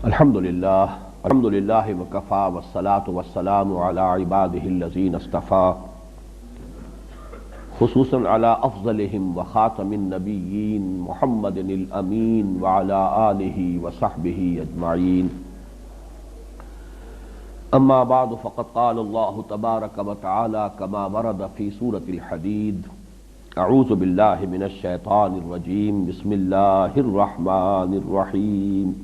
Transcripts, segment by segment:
الحمد للہ وکفا والصلاة والسلام علی عباده الذین اصطفى خصوصا علی افضلهم وخاتم النبیین محمد الامین وعلی آلہ وصحبہ اجمعین اما بعد فقد قال اللہ تبارک وتعالی کما ورد فی سورة الحدید اعوذ باللہ من الشیطان الرجیم بسم اللہ الرحمن الرحیم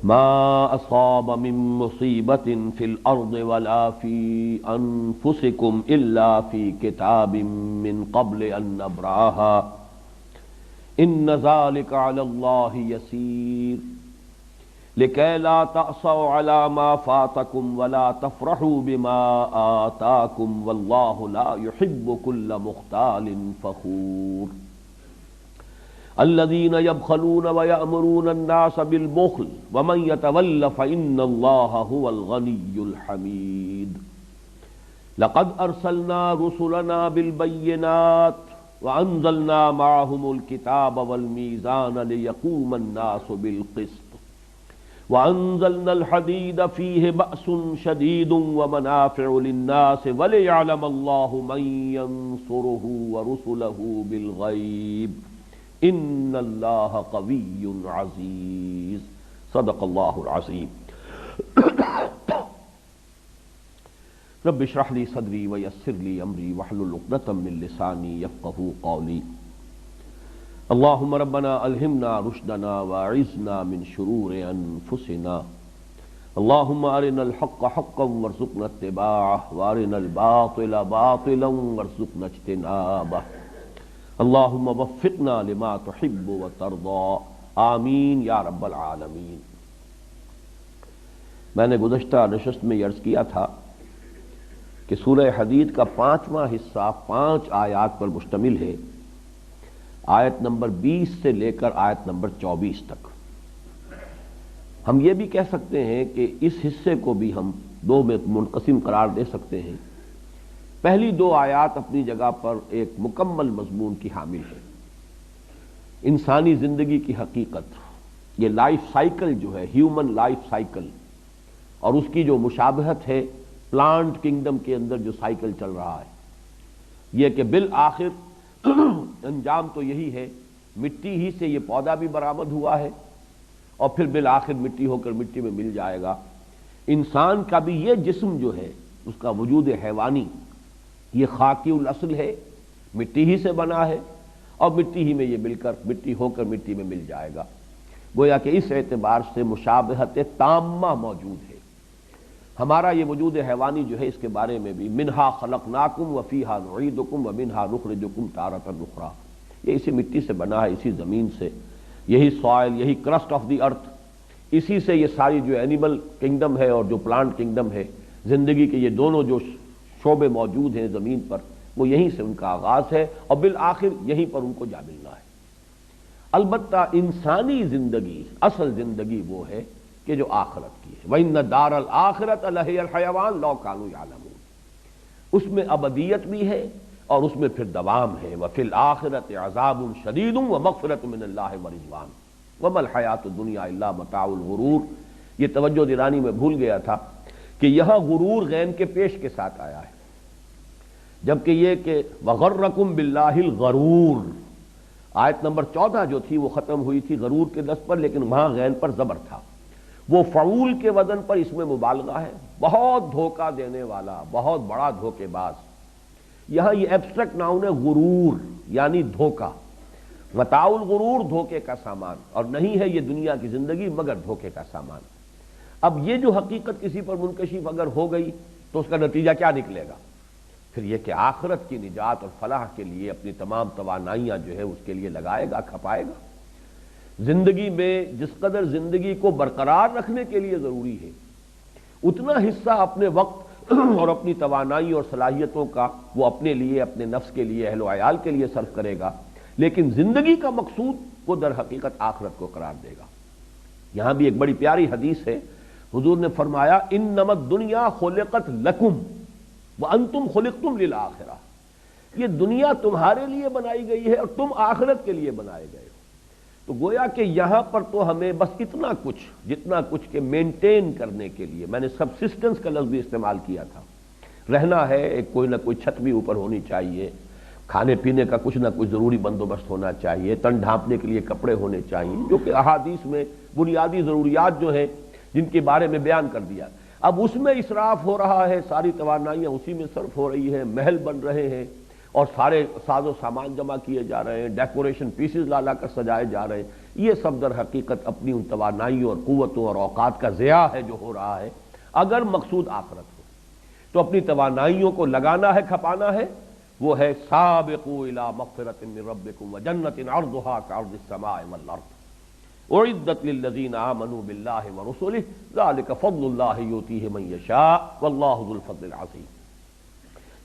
ما اصاب من مصیبة في الارض ولا في انفسكم الا في كتاب من قبل ان نبرأها ان ذلك على الله يسير لكي لا تأسوا على ما فاتكم ولا تفرحوا بما آتاكم والله لا يحب كل مختال فخور الذين يبخلون ويأمرون الناس بالبخل ومن يتول فإن الله هو الغني الحميد لقد أرسلنا رسلنا بالبينات وأنزلنا معهم الكتاب والميزان ليقوم الناس بالقسط وأنزلنا الحديد فيه بأس شديد ومنافع للناس وليعلم الله من ينصره ورسله بالغيب ان اللہ قوی عزیز صدق اللہ العظیم رب اشرح لی صدری ویسر لی امری واحلل عقدۃ من لسانی یفقہوا قولی اللہم ربنا الہمنا رشدنا واعذنا من شرور انفسنا اللہم ارنا الحق حقا وارزقنا اتباعہ وارنا الباطل باطلا وارزقنا اجتنابہ اللہم وفقنا لما تحب وترضى آمین یا رب العالمین۔ میں نے گزشتہ نشست میں عرض کیا تھا کہ سورہ حدید کا 5واں حصہ 5 آیات پر مشتمل ہے، آیت نمبر 20 سے لے کر آیت نمبر 24 تک۔ ہم یہ بھی کہہ سکتے ہیں کہ اس حصے کو بھی ہم 2 میں منقسم قرار دے سکتے ہیں۔ پہلی 2 آیات اپنی جگہ پر ایک مکمل مضمون کی حامل ہے، انسانی زندگی کی حقیقت، یہ لائف سائیکل جو ہے، ہیومن لائف سائیکل، اور اس کی جو مشابہت ہے پلانٹ کنگڈم کے اندر جو سائیکل چل رہا ہے، یہ کہ بالآخر انجام تو یہی ہے، مٹی ہی سے یہ پودا بھی برآمد ہوا ہے اور پھر بالآخر مٹی ہو کر مٹی میں مل جائے گا۔ انسان کا بھی یہ جسم جو ہے، اس کا وجود حیوانی یہ خاکی الاصل ہے، مٹی ہی سے بنا ہے اور مٹی ہی میں یہ مل کر مٹی ہو کر مٹی میں مل جائے گا۔ گویا کہ اس اعتبار سے مشابہت تامہ موجود ہے۔ ہمارا یہ وجود حیوانی جو ہے، اس کے بارے میں بھی منہا خلقناکم وفیہا نعیدکم ومنہا نخرجکم تارۃ اخری، یہ اسی مٹی سے بنا ہے، اسی زمین سے، یہی سوائل، یہی کرسٹ آف دی ارتھ، اسی سے یہ ساری جو اینیمل کنگڈم ہے اور جو پلانٹ کنگڈم ہے، زندگی کے یہ دونوں جو شعبے موجود ہیں زمین پر، وہ یہیں سے ان کا آغاز ہے اور بالآخر یہیں پر ان کو جا ملنا ہے۔ البتہ انسانی زندگی، اصل زندگی وہ ہے کہ جو آخرت کی ہے، وَإِنَّ دَارَ الْآخِرَةَ لَهِيَ الْحَيَوَانُ لَوْ كَانُوا يَعْلَمُونَ، اس میں ابدیت بھی ہے اور اس میں پھر دوام ہے۔ وَفِي الْآخِرَةِ عَذَابٌ شَدِيدٌ وَمَغْفِرَةٌ مِّنَ اللَّهِ وَرِضْوَانٌ وَمَا الْحَيَاةُ الدُّنْيَا إِلَّا مَتَاعُ الْغُرُورِ۔ یہ توجہ دلانی میں بھول گیا تھا کہ یہاں غرور غین کے پیش کے ساتھ آیا ہے، جبکہ یہ کہ وغرکم باللہ الغرور، آیت نمبر 14 جو تھی وہ ختم ہوئی تھی غرور کے لفظ پر، لیکن وہاں غین پر زبر تھا، وہ فعول کے وزن پر اس میں مبالغہ ہے، بہت دھوکہ دینے والا، بہت بڑا دھوکے باز۔ یہاں یہ ایبسٹریکٹ ناؤن ہے غرور، یعنی دھوکہ، متاع الغرور، دھوکے کا سامان، اور نہیں ہے یہ دنیا کی زندگی مگر دھوکے کا سامان۔ اب یہ جو حقیقت کسی پر منکشف اگر ہو گئی تو اس کا نتیجہ کیا نکلے گا؟ پھر یہ کہ آخرت کی نجات اور فلاح کے لیے اپنی تمام توانائیاں جو ہے اس کے لیے لگائے گا، کھپائے گا۔ زندگی میں جس قدر زندگی کو برقرار رکھنے کے لیے ضروری ہے، اتنا حصہ اپنے وقت اور اپنی توانائی اور صلاحیتوں کا وہ اپنے لیے، اپنے نفس کے لیے، اہل و عیال کے لیے صرف کرے گا، لیکن زندگی کا مقصود وہ در حقیقت آخرت کو قرار دے گا۔ یہاں بھی ایک بڑی پیاری حدیث ہے، حضور نے فرمایا انما الدنیا خلقت لکم وانتم خلقتم للآخرہ، یہ دنیا تمہارے لیے بنائی گئی ہے اور تم آخرت کے لیے بنائے گئے ہو۔ تو گویا کہ یہاں پر تو ہمیں بس اتنا کچھ جتنا کچھ کہ مینٹین کرنے کے لیے، میں نے سبسسٹنس کا لفظ بھی استعمال کیا تھا، رہنا ہے، ایک کوئی نہ کوئی چھت بھی اوپر ہونی چاہیے، کھانے پینے کا کچھ نہ کچھ ضروری بندوبست ہونا چاہیے، تن ڈھانپنے کے لیے کپڑے ہونے چاہیے، جو کہ احادیث میں بنیادی ضروریات جو ہیں جن کے بارے میں بیان کر دیا۔ اب اس میں اسراف ہو رہا ہے، ساری توانائیاں اسی میں صرف ہو رہی ہیں، محل بن رہے ہیں اور سارے ساز و سامان جمع کیے جا رہے ہیں، ڈیکوریشن پیسز لا لا کر سجائے جا رہے ہیں، یہ سب در حقیقت اپنی ان توانائیوں اور قوتوں اور اوقات کا ضیاع ہے جو ہو رہا ہے۔ اگر مقصود آخرت ہو تو اپنی توانائیوں کو لگانا ہے، کھپانا ہے، وہ ہے سابقوا الی مغفرۃ من ربکم وجنۃ عرضھا کعرض السماء والارض اعدت للذین آمنوا باللہ ورسلہ ذلک فضل اللہ یؤتیہ من یشاء واللہ ذو الفضل العظیم۔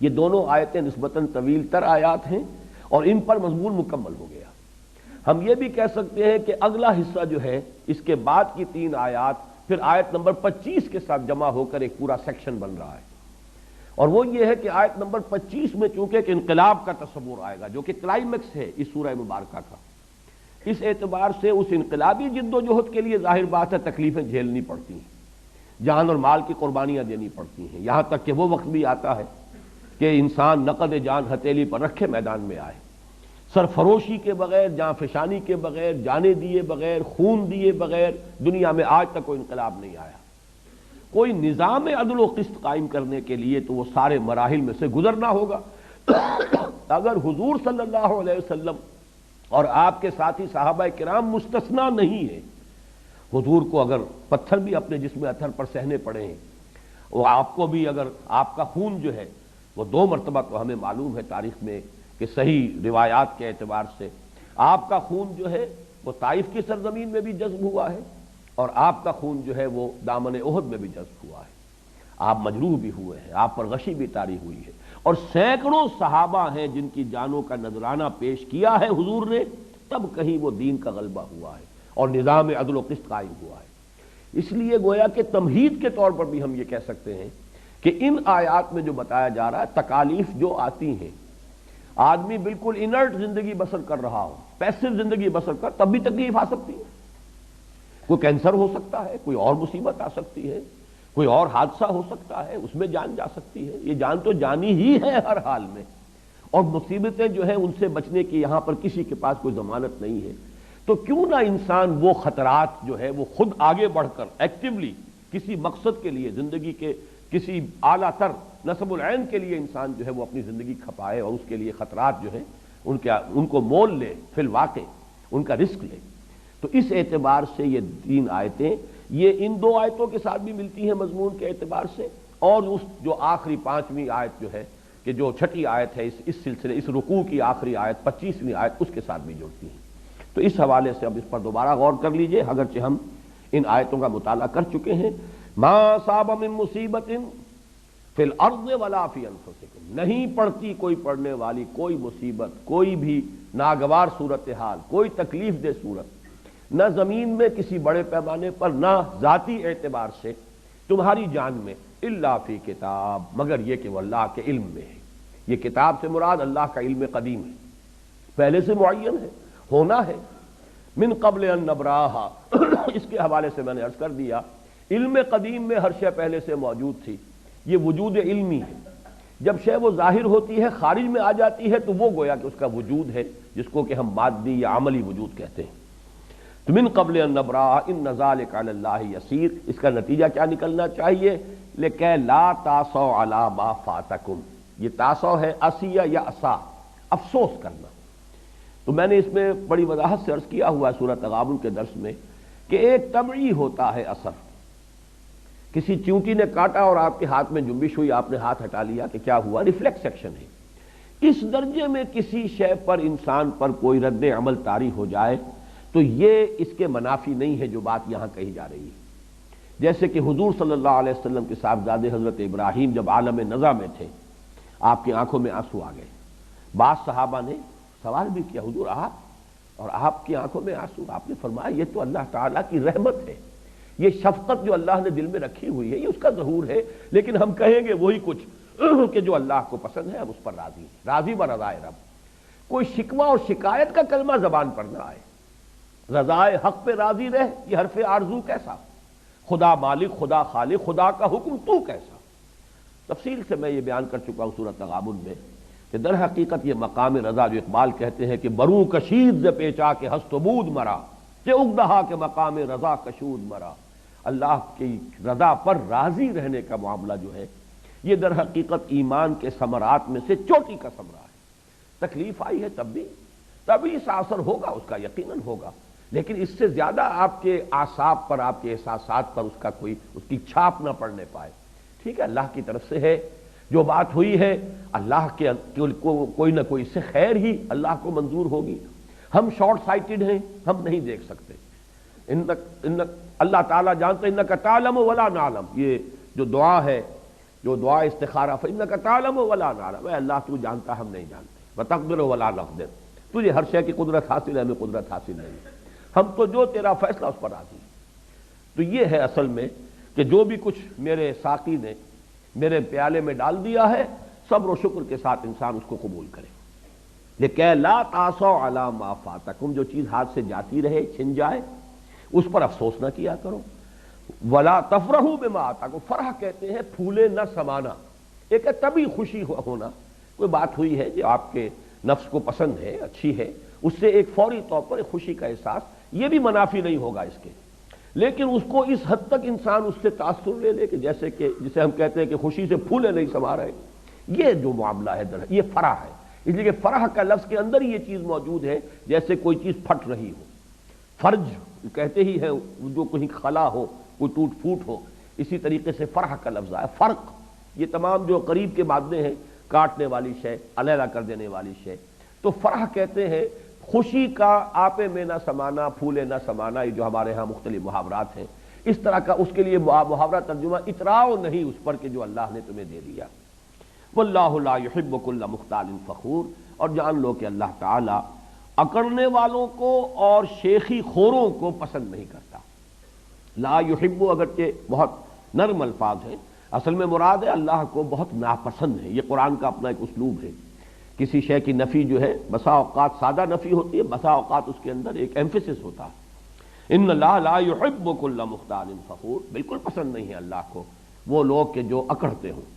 یہ دونوں آیتیں نسبتاً طویل تر آیات ہیں اور ان پر مضمون مکمل ہو گیا۔ ہم یہ بھی کہہ سکتے ہیں کہ اگلا حصہ جو ہے اس کے بعد کی 3 آیات پھر آیت نمبر 25 کے ساتھ جمع ہو کر ایک پورا سیکشن بن رہا ہے، اور وہ یہ ہے کہ آیت نمبر 25 میں چونکہ ایک انقلاب کا تصور آئے گا جو کہ کلائمیکس ہے اس سورہ مبارکہ کا، اس اعتبار سے اس انقلابی جد و جہد کے لیے ظاہر بات ہے تکلیفیں جھیلنی پڑتی ہیں، جان اور مال کی قربانیاں دینی پڑتی ہیں، یہاں تک کہ وہ وقت بھی آتا ہے کہ انسان نقد جان ہتھیلی پر رکھے میدان میں آئے، سرفروشی کے بغیر، جان فشانی کے بغیر، جانے دیے بغیر، خون دیے بغیر دنیا میں آج تک کوئی انقلاب نہیں آیا۔ کوئی نظام عدل و قسط قائم کرنے کے لیے تو وہ سارے مراحل میں سے گزرنا ہوگا۔ اگر حضور صلی اللہ علیہ وسلم اور آپ کے ساتھی صحابہ کرام مستثنا نہیں ہیں، حضور کو اگر پتھر بھی اپنے جسم اطہر پر سہنے پڑے ہیں، وہ آپ کو بھی اگر آپ کا خون جو ہے وہ 2 مرتبہ تو ہمیں معلوم ہے تاریخ میں کہ صحیح روایات کے اعتبار سے آپ کا خون جو ہے وہ طائف کی سرزمین میں بھی جذب ہوا ہے اور آپ کا خون جو ہے وہ دامن احد میں بھی جذب ہوا ہے، آپ مجروح بھی ہوئے ہیں، آپ پر غشی بھی طاری ہوئی ہے، اور سینکڑوں صحابہ ہیں جن کی جانوں کا نذرانہ پیش کیا ہے حضور نے، تب کہیں وہ دین کا غلبہ ہوا ہے اور نظام عدل و قسط قائم ہوا ہے۔ اس لیے گویا کہ تمہید کے طور پر بھی ہم یہ کہہ سکتے ہیں کہ ان آیات میں جو بتایا جا رہا ہے تکالیف جو آتی ہیں، آدمی بالکل انرٹ زندگی بسر کر رہا ہو، پیسو زندگی بسر کر، تب بھی تکلیف آ سکتی ہے، کوئی کینسر ہو سکتا ہے، کوئی اور مصیبت آ سکتی ہے، کوئی اور حادثہ ہو سکتا ہے، اس میں جان جا سکتی ہے، یہ جان تو جانی ہی ہے ہر حال میں، اور مصیبتیں جو ہیں ان سے بچنے کی یہاں پر کسی کے پاس کوئی ضمانت نہیں ہے۔ تو کیوں نہ انسان وہ خطرات جو ہے وہ خود آگے بڑھ کر ایکٹیولی کسی مقصد کے لیے، زندگی کے کسی اعلیٰ تر نصب العین کے لیے انسان جو ہے وہ اپنی زندگی کھپائے اور اس کے لیے خطرات جو ہیں ان کو مول لے، فی الواقع ان کا رسک لے۔ تو اس اعتبار سے یہ 3 آیتیں یہ ان 2 آیتوں کے ساتھ بھی ملتی ہیں مضمون کے اعتبار سے، اور اس جو آخری 5ویں آیت جو ہے کہ جو 6ٹھی آیت ہے اس سلسلے، اس رکوع کی آخری آیت 25ویں آیت، اس کے ساتھ بھی جڑتی ہیں۔ تو اس حوالے سے اب اس پر دوبارہ غور کر لیجئے، اگرچہ ہم ان آیتوں کا مطالعہ کر چکے ہیں۔ ما اصاب من مصیبت فی الارض ولا فی انفسکم، نہیں پڑتی کوئی پڑنے والی کوئی مصیبت، کوئی بھی ناگوار صورتحال، کوئی تکلیف دہ صورت، نہ زمین میں کسی بڑے پیمانے پر، نہ ذاتی اعتبار سے تمہاری جان میں، الا فی کتاب، مگر یہ کہ وہ اللہ کے علم میں ہے۔ یہ کتاب سے مراد اللہ کا علم قدیم ہے، پہلے سے معین ہے، ہونا ہے، من قبل ان نبراہا اس کے حوالے سے میں نے عرض کر دیا، علم قدیم میں ہر شے پہلے سے موجود تھی، یہ وجود علمی ہے۔ جب شے وہ ظاہر ہوتی ہے، خارج میں آ جاتی ہے، تو وہ گویا کہ اس کا وجود ہے، جس کو کہ ہم مادی یا عملی وجود کہتے ہیں۔ تو من قبل ان نبراہا ان ذلک علی اللہ یسیر، اس کا نتیجہ کیا نکلنا چاہیے؟ لکہ لا تاسوا علی ما فاتکم، یہ تاسو ہے اسیہ یا اسا، افسوس کرنا۔ تو میں نے اس میں بڑی وضاحت سے عرض کیا ہوا ہے سورہ تغابن کے درس میں کہ ایک طبعی ہوتا ہے اثر، کسی چیونٹی نے کاٹا اور آپ کے ہاتھ میں جنبش ہوئی، آپ نے ہاتھ ہٹا لیا کہ کیا ہوا؟ ریفلیکس ایکشن ہے۔ اس درجے میں کسی شے پر انسان پر کوئی رد عمل طاری ہو جائے تو یہ اس کے منافی نہیں ہے جو بات یہاں کہی جا رہی ہے۔ جیسے کہ حضور صلی اللہ علیہ وسلم کے صاحبزادے حضرت ابراہیم جب عالم نزع میں تھے، آپ کی آنکھوں میں آنسو آ گئے، بعض صحابہ نے سوال بھی کیا، حضور آپ اور آپ کی آنکھوں میں آنسو؟ آپ نے فرمایا یہ تو اللہ تعالیٰ کی رحمت ہے، یہ شفقت جو اللہ نے دل میں رکھی ہوئی ہے یہ اس کا ظہور ہے، لیکن ہم کہیں گے وہی کچھ کہ جو اللہ کو پسند ہے ہم اس پر راضی ہیں، راضی و رضائے رب۔ کوئی شکوہ اور شکایت کا کلمہ زبان پر نہ آئے، رضائے حق پہ راضی رہ، یہ حرف آرزو کیسا؟ خدا مالک، خدا خالق، خدا کا حکم تو کیسا؟ تفصیل سے میں یہ بیان کر چکا ہوں سورۃ تغابن میں کہ در حقیقت یہ مقام رضا جو اقبال کہتے ہیں کہ بروں کشید ز پیچا کے ہست و بود مرا کہ اگدہا کے مقام رضا کشود مرا، اللہ کی رضا پر راضی رہنے کا معاملہ جو ہے یہ در حقیقت ایمان کے ثمرات میں سے چوٹی کا ثمرہ ہے۔ تکلیف آئی ہے تب بھی اس کا اثر ہوگا، اس کا یقیناً ہوگا، لیکن اس سے زیادہ آپ کے اعصاب پر، آپ کے احساسات پر اس کی چھاپ نہ پڑنے پائے۔ ٹھیک ہے، اللہ کی طرف سے ہے، جو بات ہوئی ہے اللہ کے کوئی نہ کوئی سے خیر ہی اللہ کو منظور ہوگی۔ ہم شارٹ سائٹڈ ہیں، ہم نہیں دیکھ سکتے۔ اللہ تعالیٰ جانتے انک تعلم ولا نعلم، یہ جو دعا ہے، جو دعا استخارہ فانک تعلم ولا نعلم، اے اللہ تو جانتا ہم نہیں جانتے، وتقدر ولا نقدر، تجھے ہر شے کی قدرت حاصل ہے، ہمیں قدرت حاصل نہیں، ہم تو جو تیرا فیصلہ اس پر راضی ہیں۔ تو یہ ہے اصل میں کہ جو بھی کچھ میرے ساقی نے میرے پیالے میں ڈال دیا ہے، صبر و شکر کے ساتھ انسان اس کو قبول کرے۔ لکہ لا تاسوا علی ما فاتکم، جو چیز ہاتھ سے جاتی رہے، چھن جائے، اس پر افسوس نہ کیا کرو۔ ولا تفرحوا بما آتاکم، فرح کہتے ہیں پھولے نہ سمانا، ایک ہے طبی خوشی ہونا، کوئی بات ہوئی ہے جو آپ کے نفس کو پسند ہے، اچھی ہے، اس سے ایک فوری طور پر ایک خوشی کا احساس، یہ بھی منافی نہیں ہوگا اس کے، لیکن اس کو اس حد تک انسان اس سے تاثر لے لے کہ جیسے کہ جسے ہم کہتے ہیں کہ خوشی سے پھولے نہیں سما رہے، یہ جو معاملہ ہے یہ فرح ہے۔ اس لیے کہ فرح کا لفظ کے اندر یہ چیز موجود ہے جیسے کوئی چیز پھٹ رہی ہو، فرج کہتے ہی ہے جو کہیں خلا ہو، کوئی ٹوٹ پھوٹ ہو، اسی طریقے سے فرح کا لفظ ہے۔ فرق، یہ تمام جو قریب کے مادے ہیں، کاٹنے والی شے، علیحدہ کر دینے والی شے، تو فرح کہتے ہیں خوشی کا آپے میں نہ سمانا، پھولے نہ سمانا، یہ جو ہمارے ہاں مختلف محاورات ہیں، اس طرح کا اس کے لیے محاورہ ترجمہ اتراؤ نہیں اس پر کہ جو اللہ نے تمہیں دے دیا۔ واللہ لا يحب كل مختال فخور، اور جان لو کہ اللہ تعالی اکڑنے والوں کو اور شیخی خوروں کو پسند نہیں کرتا۔ لا يحب اگرچہ بہت نرم الفاظ ہیں، اصل میں مراد ہے اللہ کو بہت ناپسند ہے، یہ قرآن کا اپنا ایک اسلوب ہے۔ کسی شے کی نفی جو ہے بسا اوقات سادہ نفی ہوتی ہے، بسا اوقات اس کے اندر ایک ایمفیسس ہوتا ہے۔ ان اللہ لا يحب كل مختال فخور، بالکل پسند نہیں ہے اللہ کو وہ لوگ کہ جو اکڑتے ہوں۔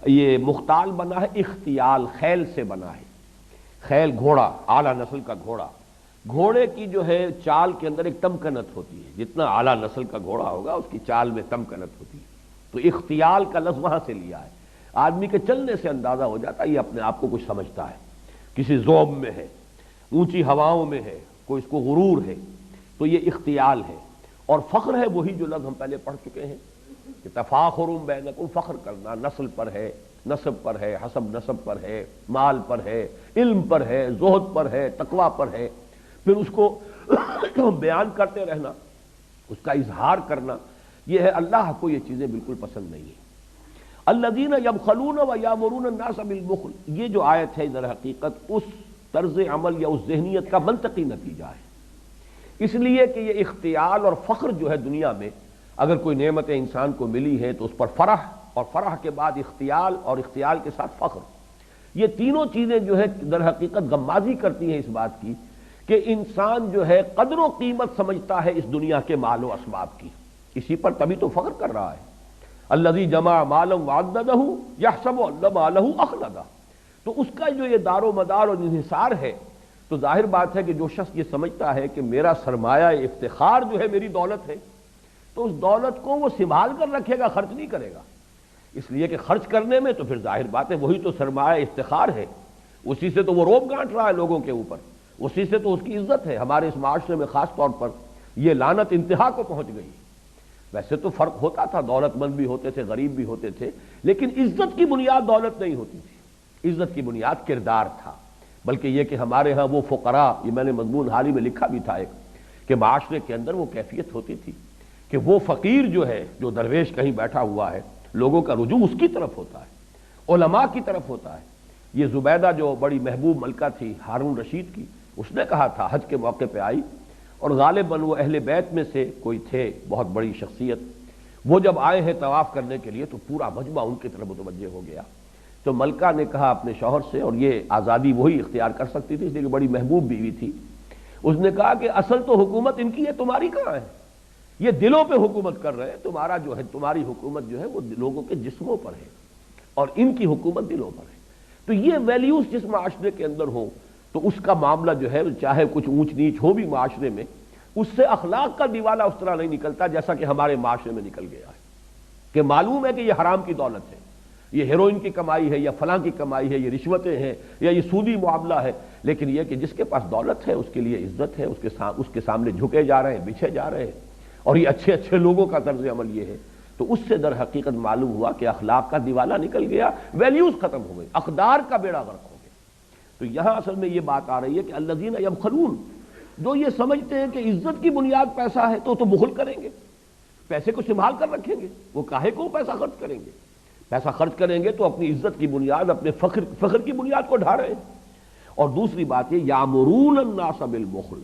یہ مختال بنا ہے اختیال، خیل سے بنا ہے، خیل گھوڑا، اعلیٰ نسل کا گھوڑا، گھوڑے کی جو ہے چال کے اندر ایک تمکنت ہوتی ہے، جتنا اعلیٰ نسل کا گھوڑا ہوگا اس کی چال میں تمکنت ہوتی ہے، تو اختیال کا لفظ وہاں سے لیا ہے۔ آدمی کے چلنے سے اندازہ ہو جاتا ہے یہ اپنے آپ کو کچھ سمجھتا ہے، کسی ذوب میں ہے، اونچی ہواؤں میں ہے، کوئی اس کو غرور ہے، تو یہ اختیال ہے۔ اور فخر ہے وہی جو لفظ ہم پہلے پڑھ چکے ہیں کہ تفاخر بینکم، فخر کرنا نسل پر ہے، نسب پر ہے، حسب نسب پر ہے، مال پر ہے، علم پر ہے، زہد پر ہے، تقوی پر ہے، پھر اس کو بیان کرتے رہنا، اس کا اظہار کرنا، یہ ہے اللہ کو یہ چیزیں بالکل پسند نہیں ہیں۔ الذین یبخلون ویامرون الناس بالبخل، یہ جو آیت ہے در حقیقت اس طرز عمل یا اس ذہنیت کا منطقی نتیجہ ہے، اس لیے کہ یہ اختیال اور فخر جو ہے دنیا میں اگر کوئی نعمت انسان کو ملی ہے تو اس پر فرح، اور فرح کے بعد اختیال، اور اختیال کے ساتھ فخر، یہ تینوں چیزیں جو ہے در حقیقت غمازی کرتی ہیں اس بات کی کہ انسان جو ہے قدر و قیمت سمجھتا ہے اس دنیا کے مال و اسباب کی، اسی پر تبھی تو فخر کر رہا ہے۔ الذی جمع مالا وعددہ یحسب ان مالہ اخلدہ، تو اس کا جو یہ دار و مدار اور انحصار ہے، تو ظاہر بات ہے کہ جو شخص یہ سمجھتا ہے کہ میرا سرمایہ افتخار جو ہے میری دولت ہے، تو اس دولت کو وہ سنبھال کر رکھے گا، خرچ نہیں کرے گا، اس لیے کہ خرچ کرنے میں تو پھر ظاہر بات ہے وہی تو سرمایہ افتخار ہے، اسی سے تو وہ روب گانٹ رہا ہے لوگوں کے اوپر، اسی سے تو اس کی عزت ہے۔ ہمارے اس معاشرے میں خاص طور پر یہ لعنت انتہا کو پہنچ گئی۔ ویسے تو فرق ہوتا تھا، دولت مند بھی ہوتے تھے، غریب بھی ہوتے تھے، لیکن عزت کی بنیاد دولت نہیں ہوتی تھی، عزت کی بنیاد کردار تھا۔ بلکہ یہ کہ ہمارے ہاں وہ فقراء، یہ میں نے مضمون حال ہی میں لکھا بھی تھا ایک، کہ معاشرے کے اندر وہ کیفیت ہوتی تھی کہ وہ فقیر جو ہے، جو درویش کہیں بیٹھا ہوا ہے، لوگوں کا رجوع اس کی طرف ہوتا ہے، علماء کی طرف ہوتا ہے۔ یہ زبیدہ جو بڑی محبوب ملکہ تھی ہارون رشید کی، اس نے کہا تھا، حج کے موقع پہ آئی، اور غالباً وہ اہل بیت میں سے کوئی تھے، بہت بڑی شخصیت، وہ جب آئے ہیں طواف کرنے کے لیے تو پورا مجمع ان کی طرف متوجہ ہو گیا۔ تو ملکہ نے کہا اپنے شوہر سے، اور یہ آزادی وہی اختیار کر سکتی تھی اس لیے کہ بڑی محبوب بیوی تھی، اس نے کہا کہ اصل تو حکومت ان کی ہے، تمہاری کہاں ہے؟ یہ دلوں پہ حکومت کر رہے ہیں، تمہارا جو ہے تمہاری حکومت جو ہے وہ لوگوں کے جسموں پر ہے اور ان کی حکومت دلوں پر ہے۔ تو یہ ویلیوز جس معاشرے کے اندر ہوں تو اس کا معاملہ جو ہے چاہے کچھ اونچ نیچ ہو بھی معاشرے میں، اس سے اخلاق کا دیوالہ اس طرح نہیں نکلتا جیسا کہ ہمارے معاشرے میں نکل گیا ہے، کہ معلوم ہے کہ یہ حرام کی دولت ہے، یہ ہیروئن کی کمائی ہے یا فلاں کی کمائی ہے، یہ رشوتیں ہیں یا یہ سودی معاملہ ہے، لیکن یہ کہ جس کے پاس دولت ہے اس کے لیے عزت ہے، اس کے سامنے جھکے جا رہے ہیں، بچھے جا رہے ہیں، اور یہ اچھے اچھے لوگوں کا طرز عمل یہ ہے۔ تو اس سے در حقیقت معلوم ہوا کہ اخلاق کا دیوالہ نکل گیا، ویلیوز ختم ہو گئی، اقدار کا بیڑا غرق ہو گیا۔ تو یہاں اصل میں یہ بات آ رہی ہے کہ الذین یبخلون، جو یہ سمجھتے ہیں کہ عزت کی بنیاد پیسہ ہے تو بخل کریں گے، پیسے کو سنبھال کر رکھیں گے، وہ کاہے کو پیسہ خرچ کریں گے؟ پیسہ خرچ کریں گے تو اپنی عزت کی بنیاد، اپنے فخر کی بنیاد کو ڈھا رہے ہیں۔ اور دوسری بات یہ یامرون الناس بالبخل،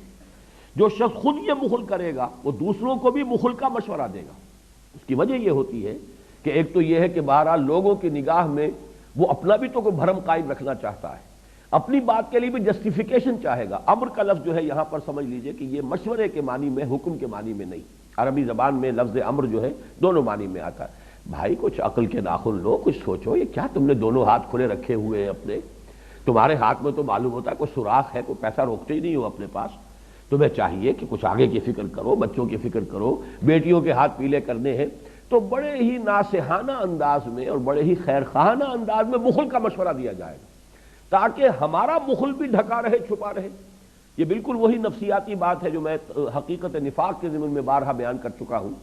جو شخص خود یہ بخل کرے گا وہ دوسروں کو بھی بخل کا مشورہ دے گا۔ اس کی وجہ یہ ہوتی ہے کہ ایک تو یہ ہے کہ بہرحال لوگوں کی نگاہ میں وہ اپنا بھی تو کوئی بھرم قائم رکھنا چاہتا ہے، اپنی بات کے لیے بھی جسٹیفیکیشن چاہے گا۔ امر کا لفظ جو ہے یہاں پر سمجھ لیجئے کہ یہ مشورے کے معنی میں، حکم کے معنی میں نہیں، عربی زبان میں لفظ امر جو ہے دونوں معنی میں آتا ہے۔ بھائی کچھ عقل کے ناخن لو، کچھ سوچو، یہ کیا تم نے دونوں ہاتھ کھلے رکھے ہوئے ہیں اپنے؟ تمہارے ہاتھ میں تو معلوم ہوتا ہے کوئی سوراخ ہے، کوئی پیسہ روکتے ہی نہیں ہو اپنے پاس۔ تمہیں چاہیے کہ کچھ آگے کی فکر کرو، بچوں کی فکر کرو، بیٹیوں کے ہاتھ پیلے کرنے ہیں، تو بڑے ہی ناصحانہ انداز میں اور بڑے ہی خیر خواہانہ انداز میں بخل کا مشورہ دیا جائے گا تاکہ ہمارا بخل بھی ڈھکا رہے، چھپا رہے۔ یہ بالکل وہی نفسیاتی بات ہے جو میں حقیقت نفاق کے ضمن میں بارہا بیان کر چکا ہوں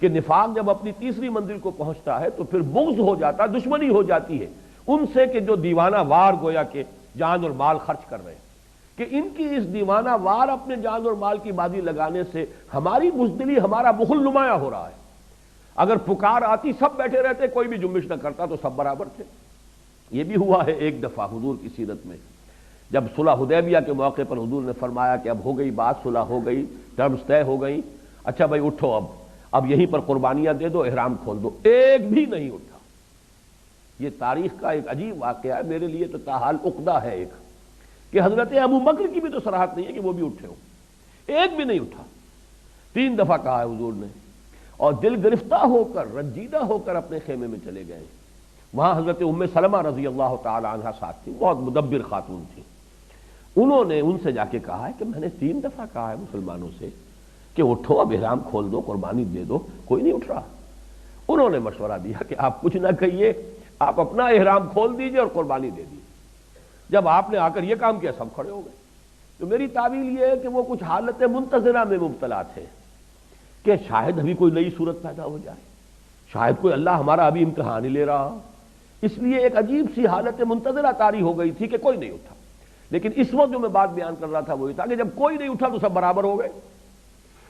کہ نفاق جب اپنی تیسری منزل کو پہنچتا ہے تو پھر بغض ہو جاتا، دشمنی ہو جاتی ہے ان سے کہ جو دیوانہ وار گویا کہ جان اور مال خرچ کر رہے ہیں، کہ ان کی اس دیوانہ وار اپنے جان اور مال کی بازی لگانے سے ہماری بزدلی، ہمارا بخل نمایاں ہو رہا ہے۔ اگر پکار آتی سب بیٹھے رہتے، کوئی بھی جنبش نہ کرتا تو سب برابر تھے۔ یہ بھی ہوا ہے ایک دفعہ حضور کی سیرت میں، جب صلح حدیبیہ کے موقع پر حضور نے فرمایا کہ اب ہو گئی بات، صلح ہو گئی، ٹرمز طے ہو گئی، اچھا بھائی اٹھو، اب یہیں پر قربانیاں دے دو، احرام کھول دو۔ ایک بھی نہیں اٹھا۔ یہ تاریخ کا ایک عجیب واقعہ ہے، میرے لیے تو تاحال عقدہ ہے ایک، کہ حضرت ابو بکر کی بھی تو صراحت نہیں ہے کہ وہ بھی اٹھے ہوں، ایک بھی نہیں اٹھا۔ 3 دفعہ کہا ہے حضور نے، اور دل گرفتہ ہو کر، رنجیدہ ہو کر اپنے خیمے میں چلے گئے۔ وہاں حضرت ام سلمہ رضی اللہ تعالی عنہا ساتھ تھی، بہت مدبر خاتون تھی۔ انہوں نے ان سے جا کے کہا ہے کہ میں نے 3 دفعہ کہا ہے مسلمانوں سے کہ اٹھو، اب احرام کھول دو، قربانی دے دو، کوئی نہیں اٹھ رہا۔ انہوں نے مشورہ دیا کہ آپ کچھ نہ کہیے، آپ اپنا احرام کھول دیجئے اور قربانی دے دیجیے۔ جب آپ نے آ کر یہ کام کیا سب کھڑے ہو گئے۔ تو میری تعویل یہ ہے کہ وہ کچھ حالت منتظرہ میں مبتلا تھے کہ شاید ابھی کوئی نئی صورت پیدا ہو جائے، شاید کوئی اللہ ہمارا ابھی امتحان ہی لے رہا، اس لیے ایک عجیب سی حالت منتظرہ طاری ہو گئی تھی کہ کوئی نہیں اٹھا۔ لیکن اس وقت جو میں بات بیان کر رہا تھا وہی تھا کہ جب کوئی نہیں اٹھا تو سب برابر ہو گئے۔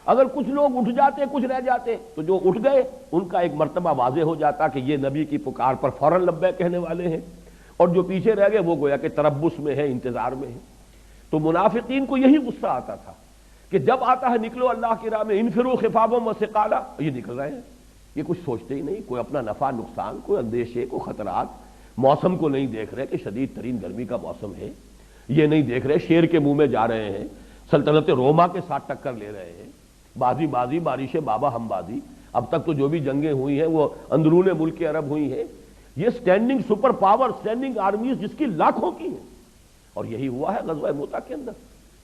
اگر کچھ لوگ اٹھ جاتے، کچھ رہ جاتے، تو جو اٹھ گئے ان کا ایک مرتبہ واضح ہو جاتا کہ یہ نبی کی پکار پر فوراً لبیک کہنے والے ہیں، اور جو پیچھے رہ گئے وہ گویا کہ تربص میں ہے، انتظار میں ہے۔ تو منافقین کو یہی غصہ آتا تھا کہ جب آتا ہے نکلو اللہ کی راہ میں، انفروا خفافا وثقالا، یہ نکل رہے ہیں، یہ کچھ سوچتے ہی نہیں، کوئی اپنا نفع نقصان، کوئی اندیشے، کوئی خطرات، موسم کو نہیں دیکھ رہے کہ شدید ترین گرمی کا موسم ہے، یہ نہیں دیکھ رہے شیر کے منہ میں جا رہے ہیں، سلطنت روما کے ساتھ ٹکر لے رہے ہیں، بازی بازی بارش بابا ہم بازی، اب تک تو جو بھی جنگیں ہوئی ہیں وہ اندرون ملک عرب ہوئی ہیں، یہ standing super power, standing armies جس کی لاکھوں کی ہیں۔ اور یہی ہوا ہے غزوہ موتا کے اندر،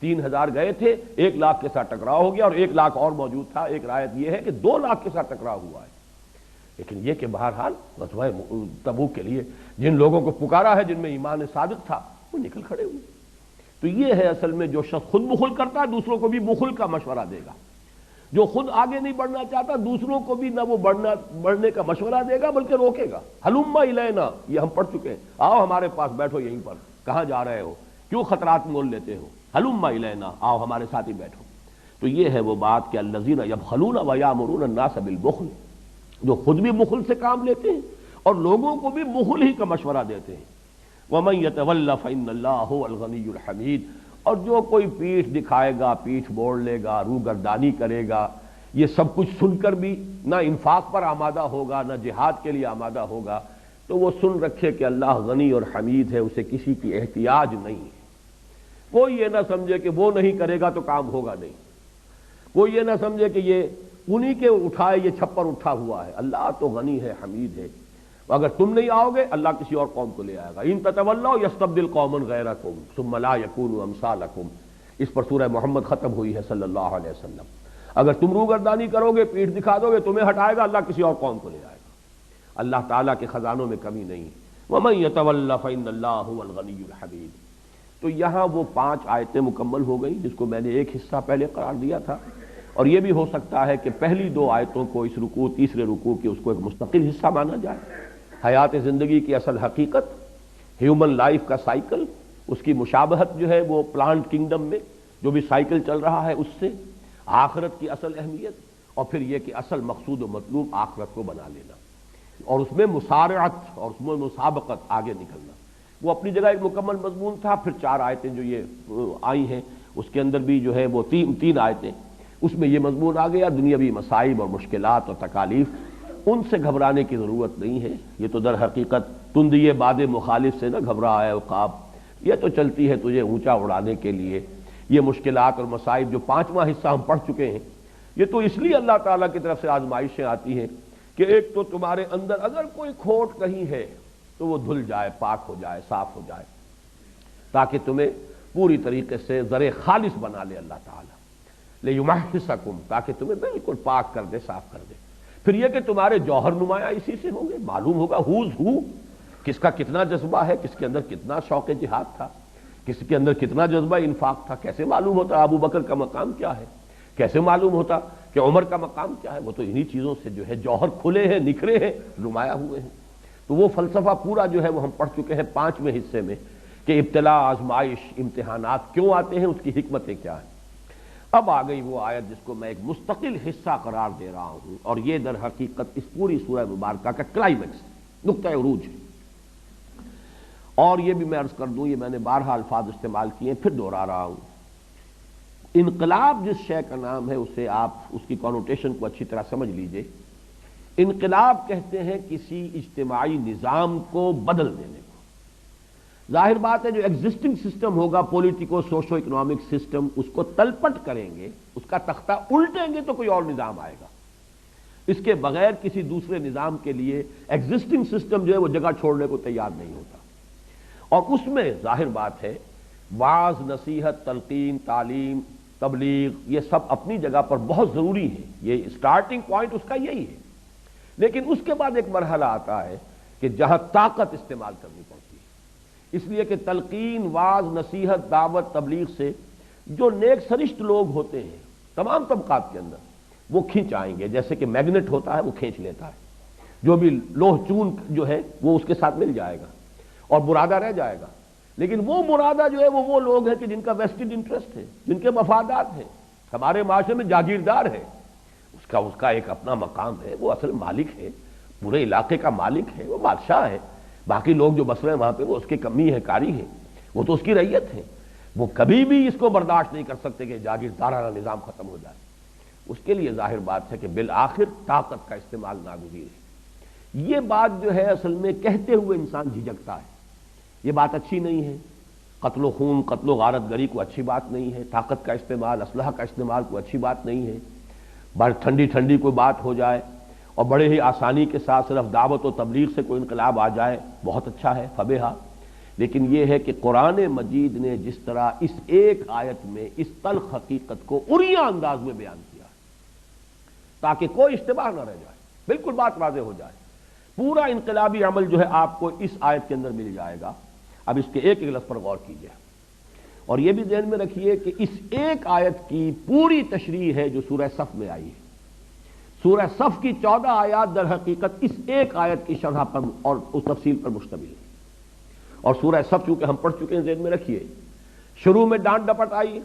3000 گئے تھے، 1 لاکھ کے ساتھ ٹکراؤ ہو گیا، اور 1 لاکھ اور موجود تھا۔ ایک روایت یہ ہے کہ 2 لاکھ کے ساتھ ٹکراؤ ہوا ہے۔ لیکن یہ کہ بہرحال غزوہ تبوک کے لیے جن لوگوں کو پکارا ہے، جن میں ایمان صادق تھا، وہ نکل کھڑے ہوئے۔ تو یہ ہے اصل میں جو شخص خود بخل کرتا ہے دوسروں کو بھی بخل کا مشورہ دے گا، جو خود آگے نہیں بڑھنا چاہتا دوسروں کو بھی نہ وہ بڑھنے کا مشورہ دے گا بلکہ روکے گا۔ ہلم الینا، یہ ہم پڑھ چکے ہیں، آؤ ہمارے پاس بیٹھو، یہیں پر، کہاں جا رہے ہو، کیوں خطرات مول لیتے ہو، ہلم الینا، آؤ ہمارے ساتھ ہی بیٹھو۔ تو یہ ہے وہ بات کہ الذین یبخلون ویامرون الناس بالبخل، جو خود بھی بخل سے کام لیتے ہیں اور لوگوں کو بھی بخل ہی کا مشورہ دیتے ہیں۔ ومن یتول فإن اللہ هو الغنی الحمید، اور جو کوئی پیٹھ دکھائے گا، پیٹھ موڑ لے گا، روگردانی کرے گا، یہ سب کچھ سن کر بھی نہ انفاق پر آمادہ ہوگا، نہ جہاد کے لیے آمادہ ہوگا، تو وہ سن رکھے کہ اللہ غنی اور حمید ہے، اسے کسی کی احتیاج نہیں ہے۔ کوئی یہ نہ سمجھے کہ وہ نہیں کرے گا تو کام ہوگا نہیں، کوئی یہ نہ سمجھے کہ یہ انہی کے اٹھائے یہ چھپر اٹھا ہوا ہے۔ اللہ تو غنی ہے، حمید ہے، اگر تم نہیں آؤ گے اللہ کسی اور قوم کو لے آئے گا۔ ان تتولوا یستبدل قوما غیرکم ثم لا یکونوا امثالکم، اس پر سورہ محمد ختم ہوئی ہے صلی اللہ علیہ وسلم۔ اگر تم روگردانی کرو گے، پیٹھ دکھا دو گے، تمہیں ہٹائے گا اللہ کسی اور قوم کو لے آئے گا۔ اللہ تعالیٰ کے خزانوں میں کمی نہیں۔ وَمَن يَتَوَلَّ فَإِنَّ اللَّهَ هُوَ الْغَنِيُّ الْحَمِيدُ۔ تو یہاں وہ 5 آیتیں مکمل ہو گئی جس کو میں نے ایک حصہ پہلے قرار دیا تھا، اور یہ بھی ہو سکتا ہے کہ پہلی 2 آیتوں کو اس رکوع تیسرے رکوع کے اس کو ایک مستقل حصہ مانا جائے۔ حیات زندگی کی اصل حقیقت، ہیومن لائف کا سائیکل، اس کی مشابہت جو ہے وہ پلانٹ کنگڈم میں جو بھی سائیکل چل رہا ہے اس سے، آخرت کی اصل اہمیت، اور پھر یہ کہ اصل مقصود و مطلوب آخرت کو بنا لینا، اور اس میں مسارعت اور اس میں مسابقت، آگے نکلنا، وہ اپنی جگہ ایک مکمل مضمون تھا۔ پھر 4 آیتیں جو یہ آئی ہیں اس کے اندر بھی جو ہے وہ 3 آیتیں، اس میں یہ مضمون آ گیا، دنیاوی مصائب اور مشکلات اور تکالیف، ان سے گھبرانے کی ضرورت نہیں ہے۔ یہ تو در حقیقت تندیے باد مخالف سے نہ گھبرا ہے عقاب، یہ تو چلتی ہے تجھے اونچا اڑانے کے لیے۔ یہ مشکلات اور مصائب جو 5واں حصہ ہم پڑھ چکے ہیں، یہ تو اس لیے اللہ تعالیٰ کی طرف سے آزمائشیں آتی ہیں کہ ایک تو تمہارے اندر اگر کوئی کھوٹ کہیں ہے تو وہ دھل جائے، پاک ہو جائے، صاف ہو جائے، تاکہ تمہیں پوری طریقے سے زر خالص بنا لے اللہ تعالیٰ، لیمحصکم، تاکہ تمہیں بالکل پاک کر دے، صاف کر دے۔ پھر یہ کہ تمہارے جوہر نمایاں اسی سے ہوں گے، معلوم ہوگا ہوز ہو، کس کا کتنا جذبہ ہے، کس کے اندر کتنا شوق جہاد تھا، کس کے اندر کتنا جذبہ انفاق تھا۔ کیسے معلوم ہوتا ابو بکر کا مقام کیا ہے، کیسے معلوم ہوتا کہ عمر کا مقام کیا ہے؟ وہ تو انہی چیزوں سے جو ہے جوہر کھلے ہیں، نکھرے ہیں، نمایاں ہوئے ہیں۔ تو وہ فلسفہ پورا جو ہے وہ ہم پڑھ چکے ہیں 5ویں حصے میں، کہ ابتلا، آزمائش، امتحانات کیوں آتے ہیں، اس کی حکمتیں کیا ہیں۔ اب آ گئی وہ آیت جس کو میں ایک مستقل حصہ قرار دے رہا ہوں، اور یہ در حقیقت اس پوری سورہ مبارکہ کا کلائمیکس، نقطہ عروج ہے۔ اور یہ بھی میں عرض کر دوں، یہ میں نے بارہا الفاظ استعمال کیے، پھر دوہرا رہا ہوں۔ انقلاب جس شے کا نام ہے اسے آپ اس کی کونوٹیشن کو اچھی طرح سمجھ لیجئے۔ انقلاب کہتے ہیں کسی اجتماعی نظام کو بدل دینے کو۔ ظاہر بات ہے جو ایگزسٹنگ سسٹم ہوگا، پولیٹیکو سوشو اکنامک سسٹم، اس کو تلپٹ کریں گے، اس کا تختہ الٹیں گے تو کوئی اور نظام آئے گا۔ اس کے بغیر کسی دوسرے نظام کے لیے ایگزسٹنگ سسٹم جو ہے وہ جگہ چھوڑنے کو تیار نہیں ہوتا، اور اس میں ظاہر بات ہے وعظ، نصیحت، تلقین، تعلیم، تبلیغ، یہ سب اپنی جگہ پر بہت ضروری ہے، یہ سٹارٹنگ پوائنٹ اس کا یہی ہے۔ لیکن اس کے بعد ایک مرحلہ آتا ہے کہ جہاں طاقت استعمال کرنی پڑتی ہے، اس لیے کہ تلقین، وعظ، نصیحت، دعوت، تبلیغ سے جو نیک سرشت لوگ ہوتے ہیں تمام طبقات کے اندر، وہ کھینچ آئیں گے، جیسے کہ میگنیٹ ہوتا ہے وہ کھینچ لیتا ہے، جو بھی لوہ چون جو ہے وہ اس کے ساتھ مل جائے گا اور مرادہ رہ جائے گا۔ لیکن وہ مرادہ جو ہے وہ لوگ ہیں کہ جن کا ویسٹڈ انٹرسٹ ہے، جن کے مفادات ہیں، ہمارے معاشرے میں جاگیردار ہے، اس کا ایک اپنا مقام ہے، وہ اصل مالک ہے، پورے علاقے کا مالک ہے، وہ بادشاہ ہے، باقی لوگ جو بس رہے ہیں وہاں پہ وہ اس کی کمی ہے، کاری ہے، وہ تو اس کی رعیت ہے، وہ کبھی بھی اس کو برداشت نہیں کر سکتے کہ جاگیردارانہ نظام ختم ہو جائے۔ اس کے لیے ظاہر بات ہے کہ بالآخر طاقت کا استعمال ناگزیر ہے۔ یہ بات جو ہے اصل میں کہتے ہوئے انسان جھجکتا ہے، یہ بات اچھی نہیں ہے، قتل و خون، قتل و غارت گری کو اچھی بات نہیں ہے، طاقت کا استعمال، اسلحہ کا استعمال کو اچھی بات نہیں ہے، بڑی ٹھنڈی ٹھنڈی کوئی بات ہو جائے اور بڑے ہی آسانی کے ساتھ صرف دعوت و تبلیغ سے کوئی انقلاب آ جائے، بہت اچھا ہے، فبہا۔ لیکن یہ ہے کہ قرآن مجید نے جس طرح اس ایک آیت میں اس تلخ حقیقت کو عریاں انداز میں بیان کیا ہے تاکہ کوئی اشتباہ نہ رہ جائے، بالکل بات واضح ہو جائے، پورا انقلابی عمل جو ہے آپ کو اس آیت کے اندر مل جائے گا۔ اب اس کے ایک ایک لفظ پر غور کیجیے، اور یہ بھی ذہن میں رکھیے کہ اس ایک آیت کی پوری تشریح ہے جو سورہ صف میں آئی ہے۔ سورہ صف کی 14 آیات در حقیقت اس ایک آیت کی شرح پر اور اس تفصیل پر مشتمل ہے، اور سورہ صف چونکہ ہم پڑھ چکے ہیں ذہن میں رکھیے، شروع میں ڈانٹ ڈپٹ آئی،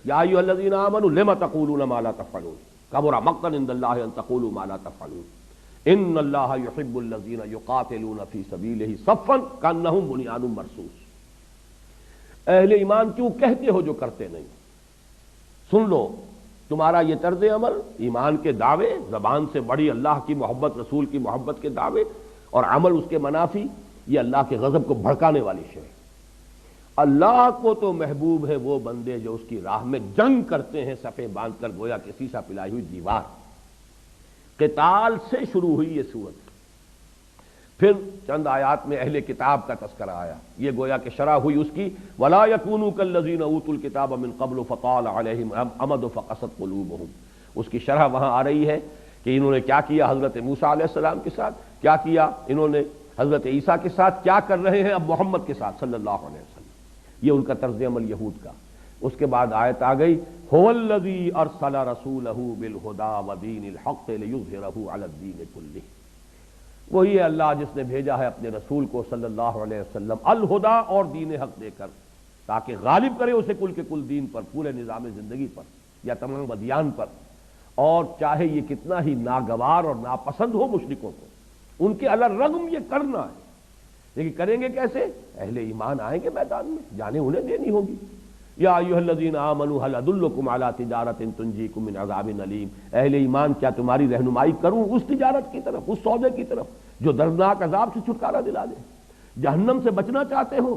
یا ایھا الذین آمنوا لم تقولون ما لا تفعلون کبر مقتا عند اللہ ان تقولوا ما لا تفعلون ان اللہ یحب الذین یقاتلون فی سبیلہ صفا کانہم بنیان مرصوص۔ اہل ایمان کیوں کہتے ہو جو کرتے نہیں؟ سن لو، تمہارا یہ طرز عمل، ایمان کے دعوے، زبان سے بڑی اللہ کی محبت، رسول کی محبت کے دعوے، اور عمل اس کے منافی، یہ اللہ کے غضب کو بھڑکانے والی شے ہے۔ اللہ کو تو محبوب ہے وہ بندے جو اس کی راہ میں جنگ کرتے ہیں صفے باندھ کر، گویا کہ سیسا پلائی ہوئی دیوار۔ قتال سے شروع ہوئی یہ سورت، پھر چند آیات میں اہل کتاب کا تذکرہ آیا، یہ گویا کہ شرح ہوئی اس کی وَلَا يَكُونُوا كَالَّذِينَ أُوتُوا الْكِتَابَ مِن قَبْلُ فَطَالَ عَلَيْهِمْ الْأَمَدُ فَقَسَتْ قُلُوبُهُمْ، اس کی شرح وہاں آ رہی ہے کہ انہوں نے کیا کیا حضرت موسیٰ علیہ السلام کے ساتھ، کیا کیا انہوں نے حضرت عیسیٰ کے ساتھ، کیا کر رہے ہیں اب محمد کے ساتھ صلی اللہ علیہ وسلم، یہ ان کا طرز عمل یہود کا۔ اس کے بعد آیت آ گئی هُوَ الَّذِي أَرْسَلَ رَسُولَهُ بِالْهُدَى وَدِينِ الْحَقِّ لِيُظْهِرَهُ عَلَى الدِّينِ كُلِّهِ، وہی ہے اللہ جس نے بھیجا ہے اپنے رسول کو صلی اللہ علیہ وسلم الہدا اور دین حق دے کر، تاکہ غالب کرے اسے کل کے کل دین پر، پورے نظام زندگی پر یا تمام ادیان پر، اور چاہے یہ کتنا ہی ناگوار اور ناپسند ہو مشرکوں کو، ان کے الرغم یہ کرنا ہے، لیکن کریں گے کیسے؟ اہل ایمان آئیں گے میدان میں، جانیں انہیں دینی ہوگی۔ یا ایھا الذین آمنوا هل ادلکم علی تجارۃ تنجیکم من عذاب علیم، اہل ایمان کیا تمہاری رہنمائی کروں اس تجارت کی طرف، اس سودے کی طرف جو دردناک عذاب سے چھٹکارا دلا دے؟ جہنم سے بچنا چاہتے ہو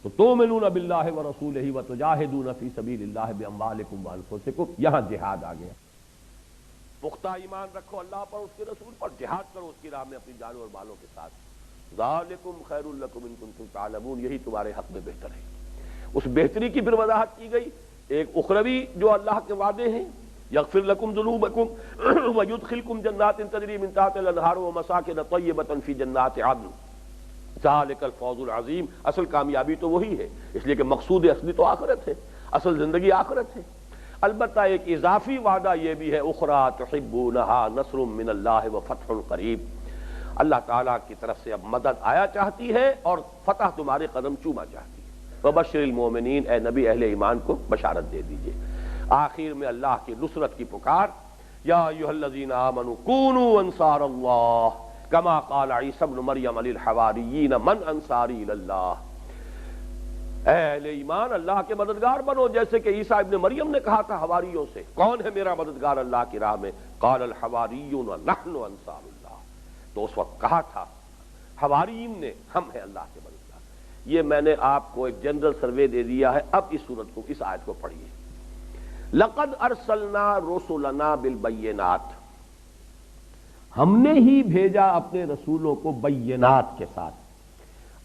تو تؤمنون باللہ ورسولہ وتجاہدون فی سبیل اللہ باموالکم وانفسکم، یہاں جہاد آ گیا۔ پختہ ایمان رکھو اللہ پر، اس کے رسول پر، جہاد کرو اس کی راہ میں اپنی جانوں اور مالوں کے ساتھ۔ ذالکم خیر لکم ان کنتم تعلمون، یہی تمہارے حق میں بہتر ہے۔ اس بہتری کی پھر وضاحت کی گئی، ایک اخروی جو اللہ کے وعدے ہیں، یغفر لکم ذنوبکم ویدخلکم جنات تجری من تحتها الانہار ومساکن طیبۃ فی جنات عدن ذالک الفوز العظیم، اصل کامیابی تو وہی ہے، اس لیے کہ مقصود اصلی تو آخرت ہے، اصل زندگی آخرت ہے۔ البتہ ایک اضافی وعدہ یہ بھی ہے اخری تحبونہا نصر من اللہ وفتح قریب، اللہ تعالیٰ کی طرف سے اب مدد آیا چاہتی ہے اور فتح تمہارے قدم چوما چاہتی ہے۔ وبشر المومنین، اے نبی اہل ایمان کو بشارت دے دیجئے۔ آخر میں اللہ کی نصرت کی پکار، یا ایھا الذین آمنوا کونوا انصار اللہ کما قال عیسی ابن مریم للحواریین من انصاری الی اللہ، اے اہل ایمان اللہ کے مددگار بنو، جیسے کہ عیسیٰ ابن مریم نے کہا تھا حواریوں سے، کون ہے میرا مددگار اللہ کی راہ میں؟ قال الحواریون نحن انصار اللہ، تو اس وقت کہا تھا حواریین نے ہم ہیں اللہ کے مددگار۔ یہ میں نے آپ کو ایک جنرل سروے دے دیا ہے، اب اس صورت کو، اس آیت کو پڑھیے۔ لقد ارسلنا رسلنا بالبینات، ہم نے ہی بھیجا اپنے رسولوں کو بینات کے ساتھ۔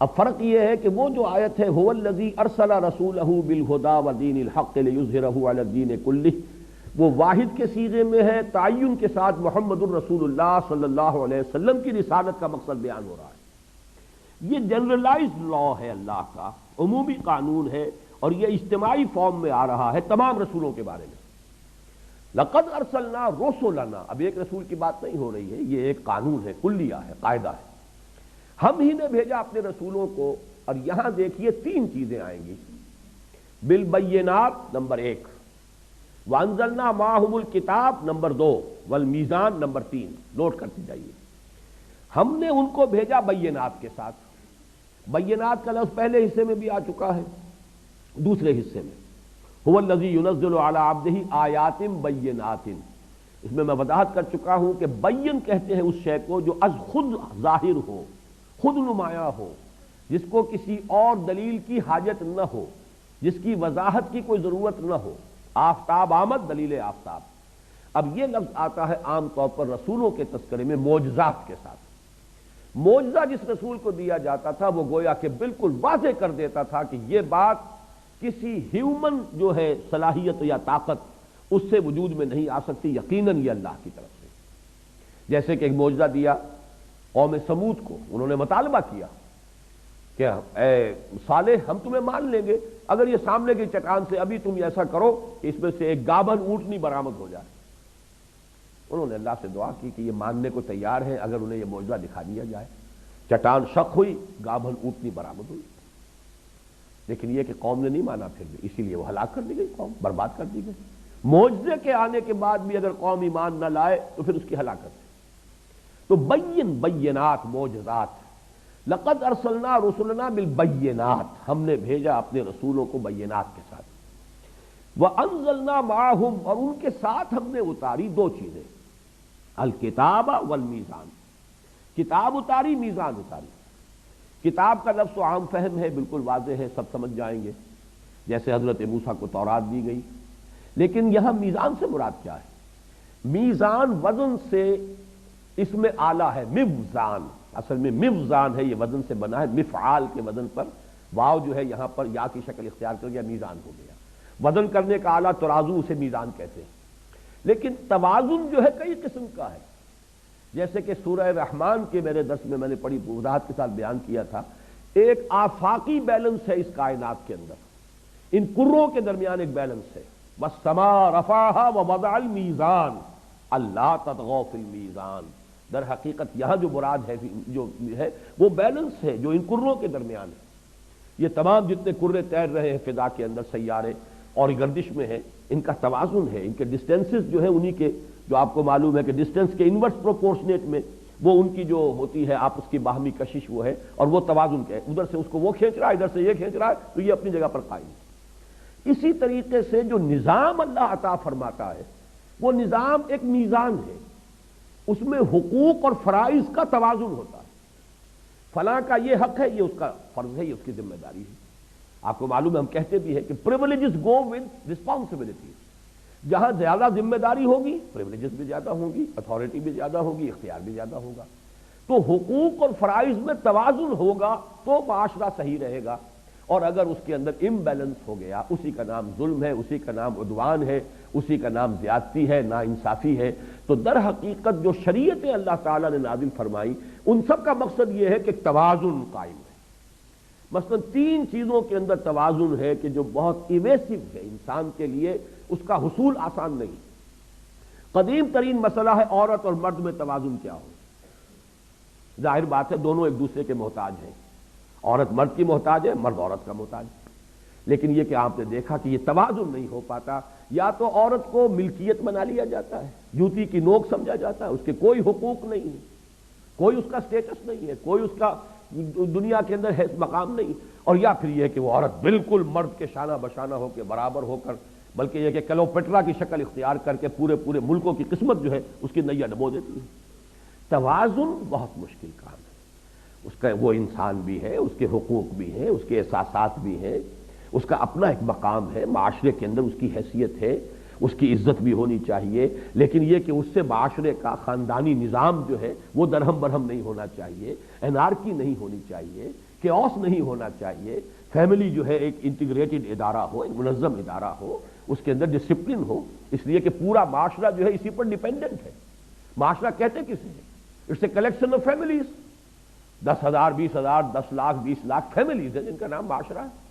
اب فرق یہ ہے کہ وہ جو آیت ہے هو الذی ارسل رسولہ بالہدی ودین الحق لیظہرہ علی الدین کلہ، وہ واحد کے صیغے میں ہے، تعین کے ساتھ محمد الرسول اللہ صلی اللہ علیہ وسلم کی رسالت کا مقصد بیان ہو رہا ہے۔ یہ جنرلائزڈ لا ہے اللہ کا، عمومی قانون ہے، اور یہ اجتماعی فارم میں آ رہا ہے تمام رسولوں کے بارے میں۔ لقد ارسلنا رسلنا، اب ایک رسول کی بات نہیں ہو رہی ہے، یہ ایک قانون ہے، کلیہ ہے، قاعدہ ہے۔ ہم ہی نے بھیجا اپنے رسولوں کو، اور یہاں دیکھیے تین چیزیں آئیں گی، بالبینات نمبر 1، وانزلنا معہم الکتاب نمبر 2، والمیزان نمبر 3، نوٹ کرتے جائیے۔ ہم نے ان کو بھیجا بینات کے ساتھ، بینات کا لفظ پہلے حصے میں بھی آ چکا ہے، دوسرے حصے میں هو الذی ینزل علی عبدہ آیات بینات، اس میں وضاحت کر چکا ہوں کہ بین کہتے ہیں اس شے کو جو از خود ظاہر ہو، خود نمایاں ہو، جس کو کسی اور دلیل کی حاجت نہ ہو، جس کی وضاحت کی کوئی ضرورت نہ ہو۔ آفتاب آمد، دلیل آفتاب۔ اب یہ لفظ آتا ہے عام طور پر رسولوں کے تذکرے میں معجزات کے ساتھ۔ معجزہ جس رسول کو دیا جاتا تھا وہ گویا کہ بالکل واضح کر دیتا تھا کہ یہ بات کسی ہیومن جو ہے صلاحیت یا طاقت اس سے وجود میں نہیں آ سکتی، یقیناً یہ اللہ کی طرف سے۔ جیسے کہ ایک معجزہ دیا قوم سمود کو، انہوں نے مطالبہ کیا کہ اے صالح ہم تمہیں مان لیں گے اگر یہ سامنے کی چٹان سے ابھی تم ایسا کرو کہ اس میں سے ایک گابن اونٹنی برآمد ہو جائے۔ انہوں نے اللہ سے دعا کی کہ یہ ماننے کو تیار ہیں اگر انہیں یہ معجزہ دکھا دیا جائے۔ چٹان شق ہوئی، گابن اونٹنی برآمد ہوئی، لیکن یہ کہ قوم نے نہیں مانا، پھر بھی اسی لیے وہ ہلاک کر دی گئی، قوم برباد کر دی گئی۔ معجزے کے آنے کے بعد بھی اگر قوم ایمان نہ لائے تو پھر اس کی ہلاکت ہے۔ تو بینات، معجزات۔ لقد ارسلنا رسلنا بالبینات، ہم نے بھیجا اپنے رسولوں کو بینات کے ساتھ۔ وانزلنا معہم، اور ان کے ساتھ ہم نے اتاری دو چیزیں، الکتاب والمیزان، کتاب اتاری، میزان اتاری۔ کتاب کا لفظ تو عام فہم ہے، بالکل واضح ہے، سب سمجھ جائیں گے، جیسے حضرت موسیٰ کو تورات دی گئی. لیکن یہاں میزان سے مراد کیا ہے؟ میزان وزن سے اس میں آلہ ہے، موزان، اصل میں موزان ہے، یہ وزن سے بنا ہے، مفعال کے وزن پر واو جو ہے یہاں پر یا کی شکل اختیار کر گیا، میزان ہو گیا. وزن کرنے کا آلہ ترازو، اسے میزان کہتے ہیں. لیکن توازن جو ہے کئی قسم کا ہے، جیسے کہ سورہ رحمان کے میرے درس میں میں نے بڑی وضاحت کے ساتھ بیان کیا تھا. ایک آفاقی بیلنس ہے اس کائنات کے اندر، ان کروں کے درمیان ایک بیلنس ہے. والسماء رفعها ووضع الميزان اللہ تطغوا فی المیزان. در حقیقت یہاں جو مراد ہے جو ہے وہ بیلنس ہے جو ان کروں کے درمیان ہے. یہ تمام جتنے کرے تیر رہے ہیں فضا کے اندر، سیارے اور گردش میں ہیں، ان کا توازن ہے. ان کے ڈسٹینسز جو ہے انہی کے، جو آپ کو معلوم ہے کہ ڈسٹینس کے انورس پروپورشنیٹ میں وہ ان کی جو ہوتی ہے آپس کی باہمی کشش وہ ہے، اور وہ توازن کے ادھر سے اس کو وہ کھینچ رہا ہے، ادھر سے یہ کھینچ رہا ہے، تو یہ اپنی جگہ پر قائم ہے. اسی طریقے سے جو نظام اللہ عطا فرماتا ہے وہ نظام ایک میزان ہے، اس میں حقوق اور فرائض کا توازن ہوتا ہے. فلاں کا یہ حق ہے، یہ اس کا فرض ہے، یہ اس کی ذمہ داری ہے. آپ کو معلوم ہے ہم کہتے بھی ہیں کہ پریولیجز گو ود رسپانسبلٹی. جہاں زیادہ ذمہ داری ہوگی پریولیجز بھی زیادہ ہوں گی، اتھارٹی بھی زیادہ ہوگی، اختیار بھی زیادہ ہوگا. تو حقوق اور فرائض میں توازن ہوگا تو معاشرہ صحیح رہے گا. اور اگر اس کے اندر امبیلنس ہو گیا، اسی کا نام ظلم ہے، اسی کا نام عدوان ہے، اسی کا نام زیادتی ہے، ناانصافی ہے. تو در حقیقت جو شریعتیں اللہ تعالیٰ نے نازل فرمائی ان سب کا مقصد یہ ہے کہ توازن قائم ہے. مثلا 3 چیزوں کے اندر توازن ہے کہ جو بہت ایویسو ہے انسان کے لیے، اس کا حصول آسان نہیں. قدیم ترین مسئلہ ہے عورت اور مرد میں توازن کیا ہو. ظاہر بات ہے دونوں ایک دوسرے کے محتاج ہیں، عورت مرد کی محتاج ہے، مرد عورت کا محتاج ہے. لیکن یہ کہ آپ نے دیکھا کہ یہ توازن نہیں ہو پاتا. یا تو عورت کو ملکیت بنا لیا جاتا ہے، جوتی کی نوک سمجھا جاتا ہے، اس کے کوئی حقوق نہیں ہے، کوئی اس کا سٹیٹس نہیں ہے، کوئی اس کا دنیا کے اندر مقام نہیں. اور یا پھر یہ کہ وہ عورت بالکل مرد کے شانہ بشانہ ہو کے برابر ہو کر، بلکہ یہ کہ کلوپٹرا کی شکل اختیار کر کے پورے ملکوں کی قسمت جو ہے اس کی نیا ڈبو دیتی ہے. توازن بہت مشکل کام ہے. اس کا وہ انسان بھی ہے، اس کے حقوق بھی ہیں، اس کے احساسات بھی ہیں، اس کا اپنا ایک مقام ہے، معاشرے کے اندر اس کی حیثیت ہے، اس کی عزت بھی ہونی چاہیے. لیکن یہ کہ اس سے معاشرے کا خاندانی نظام جو ہے وہ درہم برہم نہیں ہونا چاہیے، انارکی نہیں ہونی چاہیے، کیوس نہیں ہونا چاہیے. فیملی جو ہے ایک انٹیگریٹڈ ادارہ ہو، ایک منظم ادارہ ہو، اس کے اندر ڈسپلن ہو. اس لیے کہ پورا معاشرہ جو ہے اسی پر ڈیپینڈنٹ ہے. معاشرہ کہتے کسے ہیں؟ It's a collection of families. 10,000 20,000 10 lakh 20 lakh families ہیں جن کا نام معاشرہ ہے.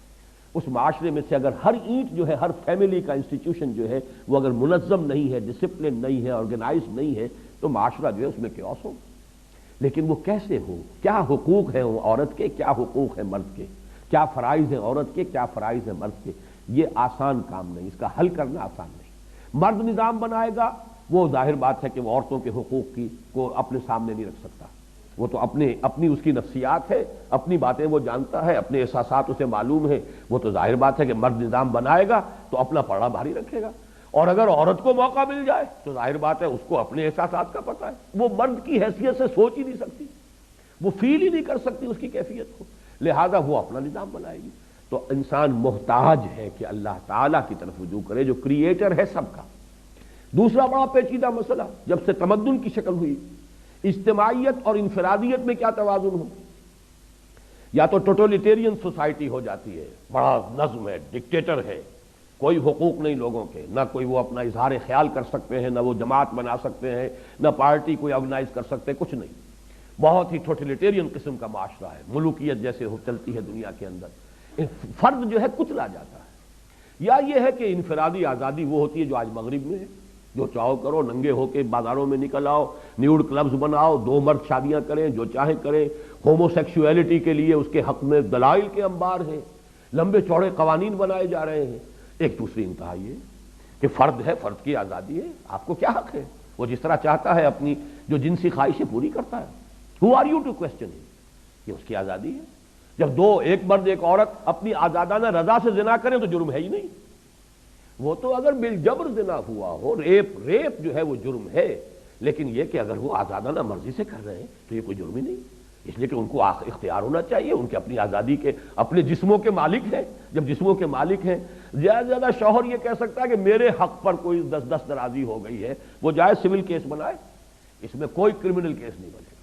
اس معاشرے میں سے اگر ہر اینٹ جو ہے، ہر فیملی کا انسٹیٹیوشن جو ہے وہ اگر منظم نہیں ہے، ڈسپلن نہیں ہے، آرگنائز نہیں ہے، تو معاشرہ جو ہے اس میں کیوس ہو. لیکن وہ کیسے ہو؟ کیا حقوق ہیں عورت کے، کیا حقوق ہیں مرد کے، کیا فرائض ہیں عورت کے، کیا فرائض ہیں مرد کے؟ یہ آسان کام نہیں، اس کا حل کرنا آسان نہیں. مرد نظام بنائے گا، وہ ظاہر بات ہے کہ وہ عورتوں کے حقوق کو اپنے سامنے نہیں رکھ سکتا. وہ تو اپنی اس کی نفسیات ہے، اپنی باتیں وہ جانتا ہے، اپنے احساسات اسے معلوم ہے. وہ تو ظاہر بات ہے کہ مرد نظام بنائے گا تو اپنا پڑا بھاری رکھے گا. اور اگر عورت کو موقع مل جائے تو ظاہر بات ہے اس کو اپنے احساسات کا پتہ ہے. وہ مرد کی حیثیت سے سوچ ہی نہیں سکتی، وہ فیل ہی نہیں کر سکتی اس کی کیفیت کو، لہذا وہ اپنا نظام بنائے گی. تو انسان محتاج ہے کہ اللہ تعالیٰ کی طرف رجوع کرے جو کریٹر ہے سب کا. دوسرا بڑا پیچیدہ مسئلہ جب سے تمدن کی شکل ہوئی، اجتماعیت اور انفرادیت میں کیا توازن ہو. یا تو ٹوٹلیٹیرین سوسائٹی ہو جاتی ہے، بڑا نظم ہے، ڈکٹیٹر ہے، کوئی حقوق نہیں لوگوں کے، نہ کوئی وہ اپنا اظہار خیال کر سکتے ہیں، نہ وہ جماعت بنا سکتے ہیں، نہ پارٹی کوئی آرگنائز کر سکتے، کچھ نہیں. بہت ہی ٹوٹلیٹیرین قسم کا معاشرہ ہے، ملوکیت جیسے چلتی ہے دنیا کے اندر. فرد جو ہے کچلا جاتا ہے. یا یہ ہے کہ انفرادی آزادی وہ ہوتی ہے جو آج مغرب میں ہے، جو چاہو کرو، ننگے ہو کے بازاروں میں نکل آؤ، نیوڈ کلبز بناؤ، 2 مرد شادیاں کریں، جو چاہیں کریں. ہومو سیکسویلٹی کے لیے اس کے حق میں دلائل کے انبار ہیں، لمبے چوڑے قوانین بنائے جا رہے ہیں. ایک دوسری انتہا یہ کہ فرد ہے، فرد کی آزادی ہے، آپ کو کیا حق ہے؟ وہ جس طرح چاہتا ہے اپنی جو جنسی خواہشیں پوری کرتا ہے. Who are you to question him؟ یہ اس کی آزادی ہے. جب ایک مرد ایک عورت اپنی آزادانہ رضا سے زنا کریں تو جرم ہے ہی نہیں. وہ تو اگر بالجبر زنا ہوا ہو، ریپ جو ہے وہ جرم ہے. لیکن یہ کہ اگر وہ آزادانہ مرضی سے کر رہے ہیں تو یہ کوئی جرم ہی نہیں. اس لیے کہ ان کو اختیار ہونا چاہیے، ان کے اپنی آزادی کے، اپنے جسموں کے مالک ہیں۔ جب جسموں کے مالک ہیں، زیادہ سے زیادہ شوہر یہ کہہ سکتا ہے کہ میرے حق پر کوئی دس درازی ہو گئی ہے، وہ جائے سول کیس بنائے، اس میں کوئی کرمنل کیس نہیں بنے گا۔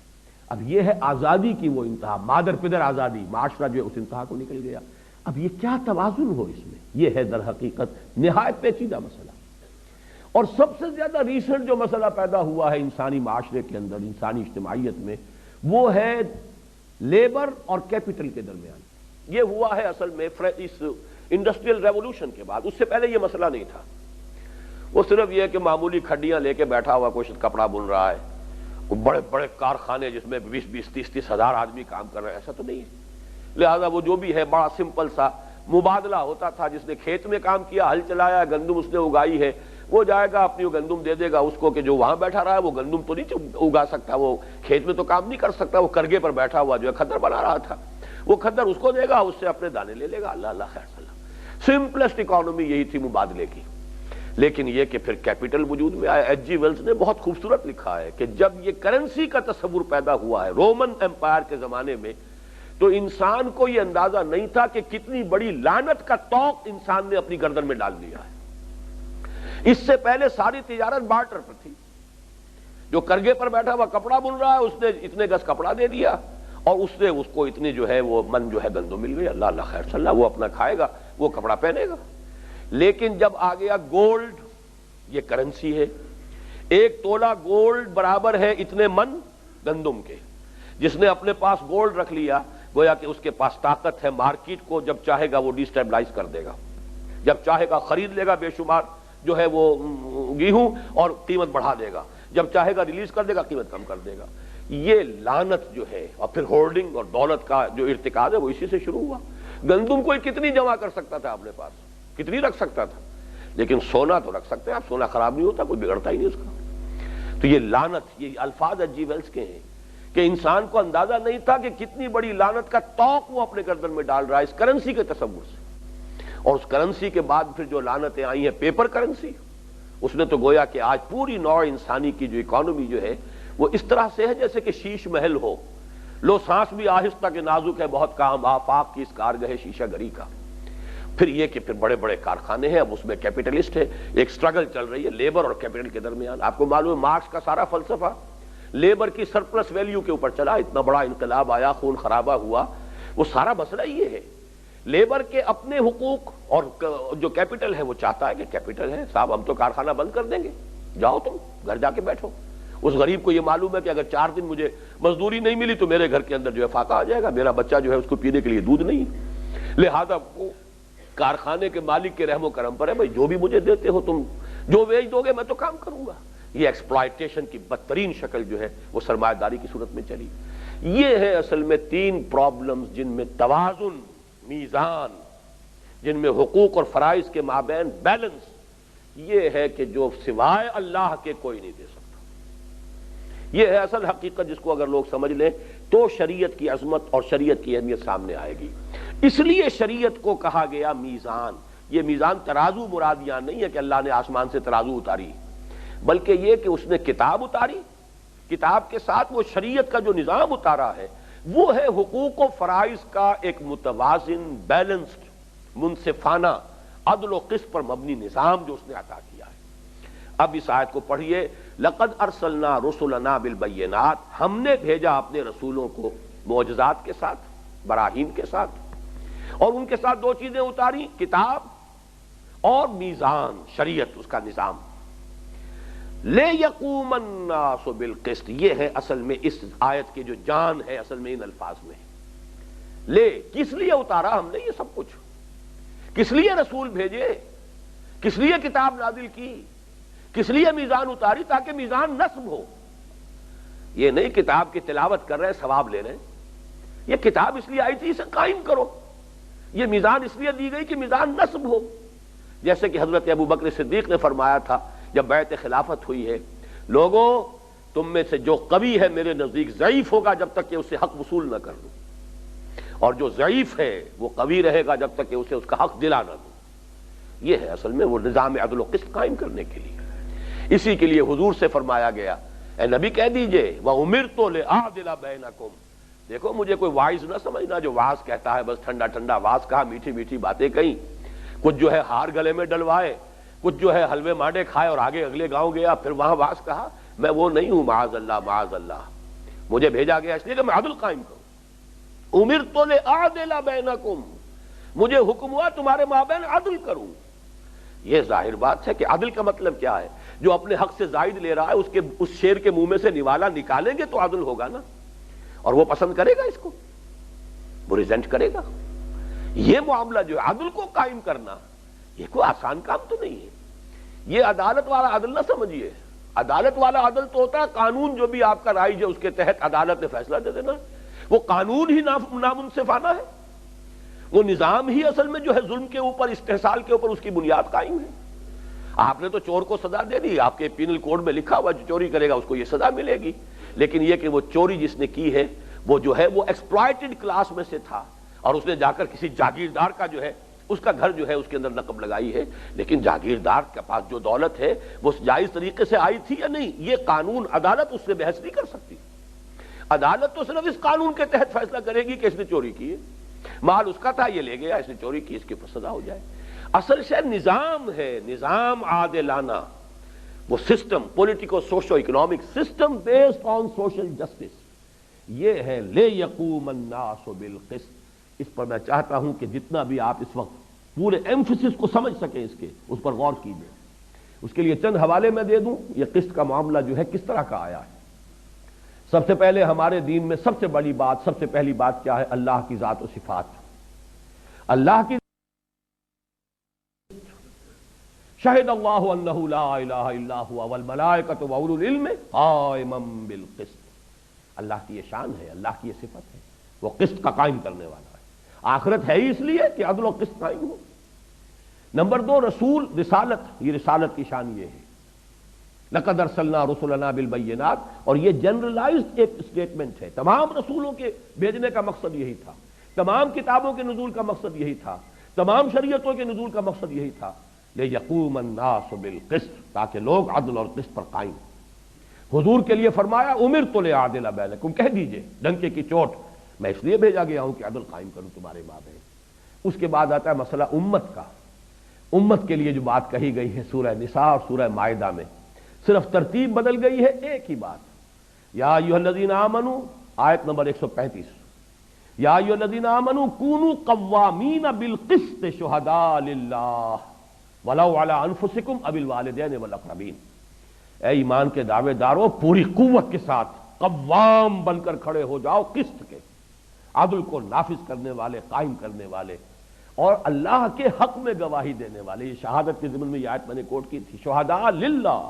اب یہ ہے آزادی کی وہ انتہا، مادر پدر آزادی، معاشرہ جو اس انتہا کو نکل گیا۔ اب یہ کیا توازن ہو اس میں، یہ ہے در حقیقت نہایت پیچیدہ مسئلہ۔ اور سب سے زیادہ ریسنٹ جو مسئلہ پیدا ہوا ہے انسانی معاشرے کے اندر، انسانی اجتماعیت میں، وہ ہے لیبر اور کیپٹل کے درمیان۔ یہ ہوا ہے اصل میں اس انڈسٹریل ریولوشن کے بعد، اس سے پہلے یہ مسئلہ نہیں تھا۔ وہ صرف یہ کہ معمولی کھڈیاں لے کے بیٹھا ہوا کوئی کپڑا بن رہا ہے، بڑے بڑے کارخانے جس میں 20 30 ہزار آدمی کام کر رہے ہیں، ایسا تو نہیں ہے۔ لہذا وہ جو بھی ہے بڑا سمپل سا مبادلہ ہوتا تھا، جس نے کھیت میں کام کیا، ہل چلایا، گندم اس نے اگائی ہے، وہ جائے گا اپنی گندم دے دے گا اس کو، کہ جو وہاں بیٹھا رہا ہے وہ گندم تو نہیں اگا سکتا، وہ کھیت میں تو کام نہیں کر سکتا، وہ کرگے پر بیٹھا ہوا جو ہے کھدر بنا رہا تھا، وہ کھدر اس کو دے گا، اس سے اپنے دانے لے لے گا۔ اللہ اللہ خیر صلی اللہ، سمپلسٹ اکانومی یہی تھی مبادلے کی۔ لیکن یہ کہ پھر کیپٹل وجود میں آیا۔ ایچ جی ویلز نے بہت خوبصورت لکھا ہے کہ جب یہ کرنسی کا تصور پیدا ہوا ہے رومن امپائر کے زمانے میں، تو انسان کو یہ اندازہ نہیں تھا کہ کتنی بڑی لعنت کا طوق انسان نے اپنی گردن میں ڈال دیا ہے۔ اس سے پہلے ساری تجارت بارٹر پر تھی، جو کرگے پر بیٹھا ہوا کپڑا بن رہا ہے، اس نے اتنے گز کپڑا دے دیا اور اس نے اس کو اتنے جو ہے وہ من جو ہے گندم مل گئی، اللہ اللہ خیر صلی اللہ، وہ اپنا کھائے گا، وہ کپڑا پہنے گا۔ لیکن جب آ گیا گولڈ، یہ کرنسی ہے، 1 تولہ گولڈ برابر ہے اتنے من گندم کے۔ جس نے اپنے پاس گولڈ رکھ لیا، گویا کہ اس کے پاس طاقت ہے مارکیٹ کو جب چاہے گا وہ ڈیسٹیبلائز کر دے گا، جب چاہے گا خرید لے گا بے شمار جو ہے وہ گیہوں اور قیمت بڑھا دے گا، جب چاہے گا ریلیز کر دے گا، قیمت کم کر دے گا۔ یہ لعنت جو ہے، اور پھر ہولڈنگ اور دولت کا جو ارتکاز ہے وہ اسی سے شروع ہوا۔ گندم کوئی کتنی جمع کر سکتا تھا اپنے پاس، کتنی رکھ سکتا تھا، لیکن سونا تو رکھ سکتے ہیں آپ، سونا خراب نہیں ہوتا، کوئی بگڑتا ہی نہیں اس کا۔ تو یہ لعنت، یہ الفاظ ایچ جی ویلز کے ہیں کہ انسان کو اندازہ نہیں تھا کہ کتنی بڑی لعنت کا طوق وہ اپنے گردن میں ڈال رہا ہے اس کرنسی کے تصور سے۔ اور اس کرنسی کے بعد پھر جو لعنتیں آئی ہیں پیپر کرنسی، اس نے تو گویا کہ آج پوری نوع انسانی کی جو اکانومی جو ہے وہ اس طرح سے ہے جیسے کہ شیش محل ہو، لو سانس بھی آہستہ کہ نازک ہے بہت کام، آفاق کی اس کارگہ شیشہ گری کا۔ پھر یہ کہ پھر بڑے بڑے کارخانے ہیں، اب اس میں کیپٹلسٹ ہے، ایک سٹرگل چل رہی ہے لیبر اور کیپٹل کے درمیان۔ آپ کو معلوم ہے مارکس کا سارا فلسفہ لیبر کی سرپلس ویلیو کے اوپر چلا، اتنا بڑا انقلاب آیا، خون خرابہ ہوا، وہ سارا مسئلہ یہ ہے لیبر کے اپنے حقوق، اور جو کیپٹل ہے وہ چاہتا ہے کہ کیپٹل ہے صاحب ہم تو کارخانہ بند کر دیں گے، جاؤ تم گھر جا کے بیٹھو۔ اس غریب کو یہ معلوم ہے کہ اگر 4 دن مجھے مزدوری نہیں ملی تو میرے گھر کے اندر جو ہے فاقہ آ جائے گا، میرا بچہ جو ہے اس کو پینے کے لیے دودھ نہیں ہے، لہذا وہ کارخانے کے مالک کے رحم و کرم پر ہے، بھائی جو بھی مجھے دیتے ہو تم، جو ویج دو گے میں تو کام کروں گا۔ یہ ایکسپلائٹیشن کی بدترین شکل جو ہے وہ سرمایہ داری کی صورت میں چلی۔ یہ ہے اصل میں 3 پرابلمز جن میں توازن، میزان، جن میں حقوق اور فرائض کے مابین بیلنس، یہ ہے کہ جو سوائے اللہ کے کوئی نہیں دے سکتا۔ یہ ہے اصل حقیقت، جس کو اگر لوگ سمجھ لیں تو شریعت کی عظمت اور شریعت کی اہمیت سامنے آئے گی۔ اس لیے شریعت کو کہا گیا میزان۔ یہ میزان ترازو مراد یہاں نہیں ہے کہ اللہ نے آسمان سے ترازو اتاری، بلکہ یہ کہ اس نے کتاب اتاری، کتاب کے ساتھ وہ شریعت کا جو نظام اتارا ہے وہ ہے حقوق و فرائض کا ایک متوازن، بیلنسڈ، منصفانہ، عدل و قسط پر مبنی نظام جو اس نے عطا کیا ہے۔ اب اس آیت کو پڑھیے، لقد ارسلنا رسلنا بالبینات، ہم نے بھیجا اپنے رسولوں کو معجزات کے ساتھ، براہین کے ساتھ، اور ان کے ساتھ 2 چیزیں اتاری، کتاب اور میزان، شریعت، اس کا نظام۔ لے یقوم الناس بالقسط، یہ ہے اصل میں اس آیت کی جو جان ہے اصل میں ان الفاظ میں۔ لے، کس لیے اتارا ہم نے یہ سب کچھ، کس لیے رسول بھیجے، کس لیے کتاب نازل کی، کس لیے میزان اتاری، تاکہ میزان نصب ہو۔ یہ نہیں کتاب کی تلاوت کر رہے ہیں ثواب لے رہے ہیں، یہ کتاب اس لیے آئی تھی اسے قائم کرو، یہ میزان اس لیے دی گئی کہ میزان نصب ہو۔ جیسے کہ حضرت ابو بکر صدیق نے فرمایا تھا جب بیعت خلافت ہوئی ہے، لوگوں تم میں سے جو قوی ہے میرے نزدیک ضعیف ہوگا جب تک کہ اسے حق وصول نہ کر دوں، اور جو ضعیف ہے وہ قوی رہے گا جب تک کہ اسے اس کا حق دلا نہ دوں۔ یہ ہے اصل میں وہ نظام عدل و قسط قائم کرنے کے لیے۔ اسی کے لیے حضور سے فرمایا گیا، اے نبی کہہ دیجئے وَأُمِرْتُ لِأَعْدِلَ بَيْنَكُمْ، دیکھو مجھے کوئی واعظ نہ سمجھنا جو واعظ کہتا ہے بس ٹھنڈا ٹھنڈا واعظ کہا، میٹھی میٹھی باتیں کہیں، کچھ جو ہے ہار گلے میں ڈلوائے، کچھ جو ہے حلوے مانڈے کھائے اور آگے اگلے گاؤں گیا پھر وہاں واعظ کہا. میں وہ نہیں ہوں، معاذ اللہ معاذ اللہ. مجھے بھیجا گیا اس لیے کہ میں عدل قائم کروں. امرت لأعدل بینکم، مجھے حکم ہوا تمہارے مابین عدل کروں. یہ ظاہر بات ہے کہ عدل کا مطلب کیا ہے؟ جو اپنے حق سے زائد لے رہا ہے اس شیر کے منہ میں سے نوالا نکالیں گے تو عدل ہوگا نا، اور وہ پسند کرے گا، اس کو وہ ریزنٹ کرے گا. یہ معاملہ جو ہے عدل کو قائم کرنا، یہ کوئی آسان کام تو نہیں ہے. یہ عدالت والا عدل نہ سمجھیے. عدالت والا عدل تو ہوتا ہے قانون جو بھی آپ کا رائج ہے اس کے تحت عدالت نے فیصلہ دے دینا. وہ قانون ہی نامنصفانہ ہے، وہ نظام ہی اصل میں جو ہے ظلم کے اوپر، استحصال کے اوپر اس کی بنیاد قائم ہے. آپ نے تو چور کو سزا دے دی، آپ کے پینل کوڈ میں لکھا ہوا جو چوری کرے گا اس کو یہ سزا ملے گی، لیکن یہ کہ وہ چوری جس نے کی ہے وہ جو ہے وہ ایکسپلائٹڈ کلاس میں سے تھا اور اس نے جا کر کسی جاگیردار کا جو ہے اس کا گھر جو ہے اس کے اندر نقب لگائی ہے. لیکن جاگیردار کے پاس جو دولت ہے وہ جائز طریقے سے آئی تھی یا نہیں، یہ قانون عدالت اس سے بحث نہیں کر سکتی. عدالت تو صرف اس قانون کے تحت فیصلہ کرے گی کہ اس نے چوری کی ہے، مال اس کا تھا یہ لے گیا، اس نے چوری کی، اس کی سزا ہو جائے. اصل شے نظام ہے، نظام عادلانہ، وہ system, politico socio economic system based on social justice. یہ ہے لے یقوم الناس بالقسط. اس پر میں چاہتا ہوں کہ جتنا بھی آپ اس وقت پورے ایمفسس کو سمجھ سکیں اس کے، اس پر غور کیجئے. اس کے لیے چند حوالے میں دے دوں. یہ قسط کا معاملہ جو ہے کس طرح کا آیا ہے. سب سے پہلے ہمارے دین میں سب سے بڑی بات، سب سے پہلی بات کیا ہے؟ اللہ کی ذات و صفات. اللہ کی شہد اللہ انہ لا الہ الا هو والملائکۃ واولو العلم قائما بالقسط. اللہ کی یہ شان ہے، اللہ کی یہ صفت ہے، وہ قسط کا قائم کرنے والا ہے. آخرت ہے ہی اس لیے کہ عدل و قسط قائم ہو. نمبر دو، رسول، رسالت. یہ رسالت کی شان یہ ہے، لقد ارسلنا رسلنا بالبینات، اور یہ جنرلائزڈ ایک اسٹیٹمنٹ ہے. تمام رسولوں کے بھیجنے کا مقصد یہی تھا، تمام کتابوں کے نزول کا مقصد یہی تھا، تمام شریعتوں کے نزول کا مقصد یہی تھا، لیقوم الناس بالقسط، تاکہ لوگ عدل اور قسط پر قائم. حضور کے لیے فرمایا امرت لأعدل بینکم، کہہ دیجئے ڈنکے کی چوٹ، میں اس لیے بھیجا گیا ہوں کہ عدل قائم کروں تمہارے مابین. اس کے بعد آتا ہے مسئلہ امت کا. امت کے لیے جو بات کہی گئی ہے سورہ نساء اور سورہ مائدہ میں، صرف ترتیب بدل گئی ہے، ایک ہی بات. یا ایھا الذین آمنوا، آیت نمبر 135، یا ایھا الذین آمنوا کونوا قوامین بالقسط شہداء للہ ولو علی انفسکم او الوالدین والاقربین. اے ایمان کے دعوے دارو، پوری قوت کے ساتھ قوام بن کر کھڑے ہو جاؤ، قسط کے، عدل کو نافذ کرنے والے، قائم کرنے والے، اور اللہ کے حق میں گواہی دینے والے. یہ شہادت کے ضمن میں یہ آیت میں نے کوٹ کی تھی، شہداء للہ.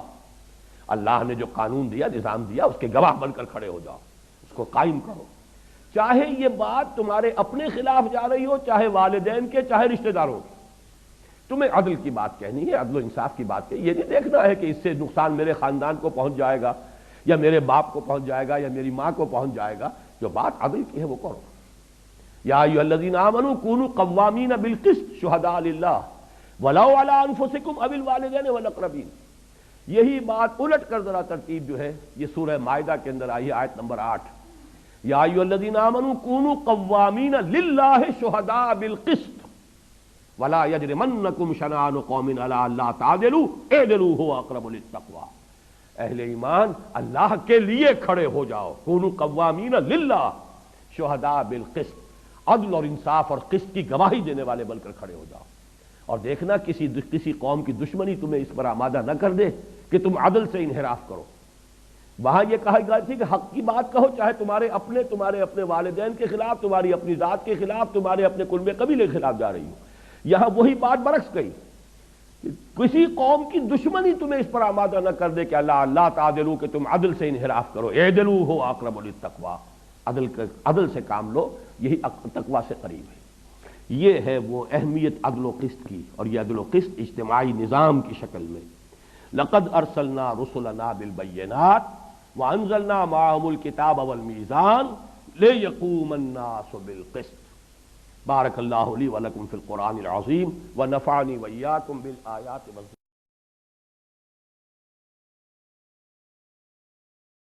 اللہ نے جو قانون دیا، نظام دیا، اس کے گواہ بن کر کھڑے ہو جاؤ، اس کو قائم کرو. چاہے یہ بات تمہارے اپنے خلاف جا رہی ہو، چاہے والدین کے، چاہے رشتہ داروں کے، تمہیں عدل کی بات کہنی ہے، عدل و انصاف کی بات کہنی. یہ نہیں دیکھنا ہے کہ اس سے نقصان میرے خاندان کو پہنچ جائے گا، یا میرے باپ کو پہنچ جائے گا، یا میری ماں کو پہنچ جائے گا. جو بات عدل کی ہے وہ کرو. یا ایھا الذین آمنوا کونوا قوامین بالقسط شہداء للہ ولو علی انفسکم او الوالدین والاقربین. یہی بات الٹ کر ذرا ترتیب جو ہے یہ سورہ مائدہ کے اندر آئی ہے، آیت نمبر 8. یا ایھا الذین آمنوا کونوا قوامین للہ شہداء بالقسط ولا یجرمنکم شنآن قوم علی الا تعدلوا اعدلوا هو اقرب للتقوی. اہل ایمان اللہ کے لیے کھڑے ہو جاؤ، کونوا قوامین للہ شہداء بالقسط، عدل اور انصاف اور قسط کی گواہی دینے والے بن کر کھڑے ہو جاؤ. اور دیکھنا کسی قوم کی دشمنی تمہیں اس پر آمادہ نہ کر دے کہ تم عدل سے انحراف کرو. وہاں یہ کہا گیا تھی کہ حق کی بات کہو، چاہے تمہارے اپنے والدین کے خلاف، تمہاری اپنی ذات کے خلاف، تمہارے اپنے کنبے قبیلے کے خلاف جا رہی ہو. یہاں وہی بات برعکس گئی، کسی قوم کی دشمنی تمہیں اس پر آمادہ نہ کر دے کہ اللہ تعدلوا، کہ تم عدل سے انحراف کرو. اعدلوا هو اقرب للتقوی، عدل سے کام لو، یہی تقوی سے قریب ہے. یہ ہے وہ اہمیت عدل و قسط کی، اور یہ عدل و قسط اجتماعی نظام کی شکل میں. لقد ارسلنا رسلنا بالبینات وانزلنا معهم الکتاب والمیزان لیقوم الناس بالقسط. بارک اللہ لی ولکم فی القرآن العظیم ونفعنی وإیاکم بالآیات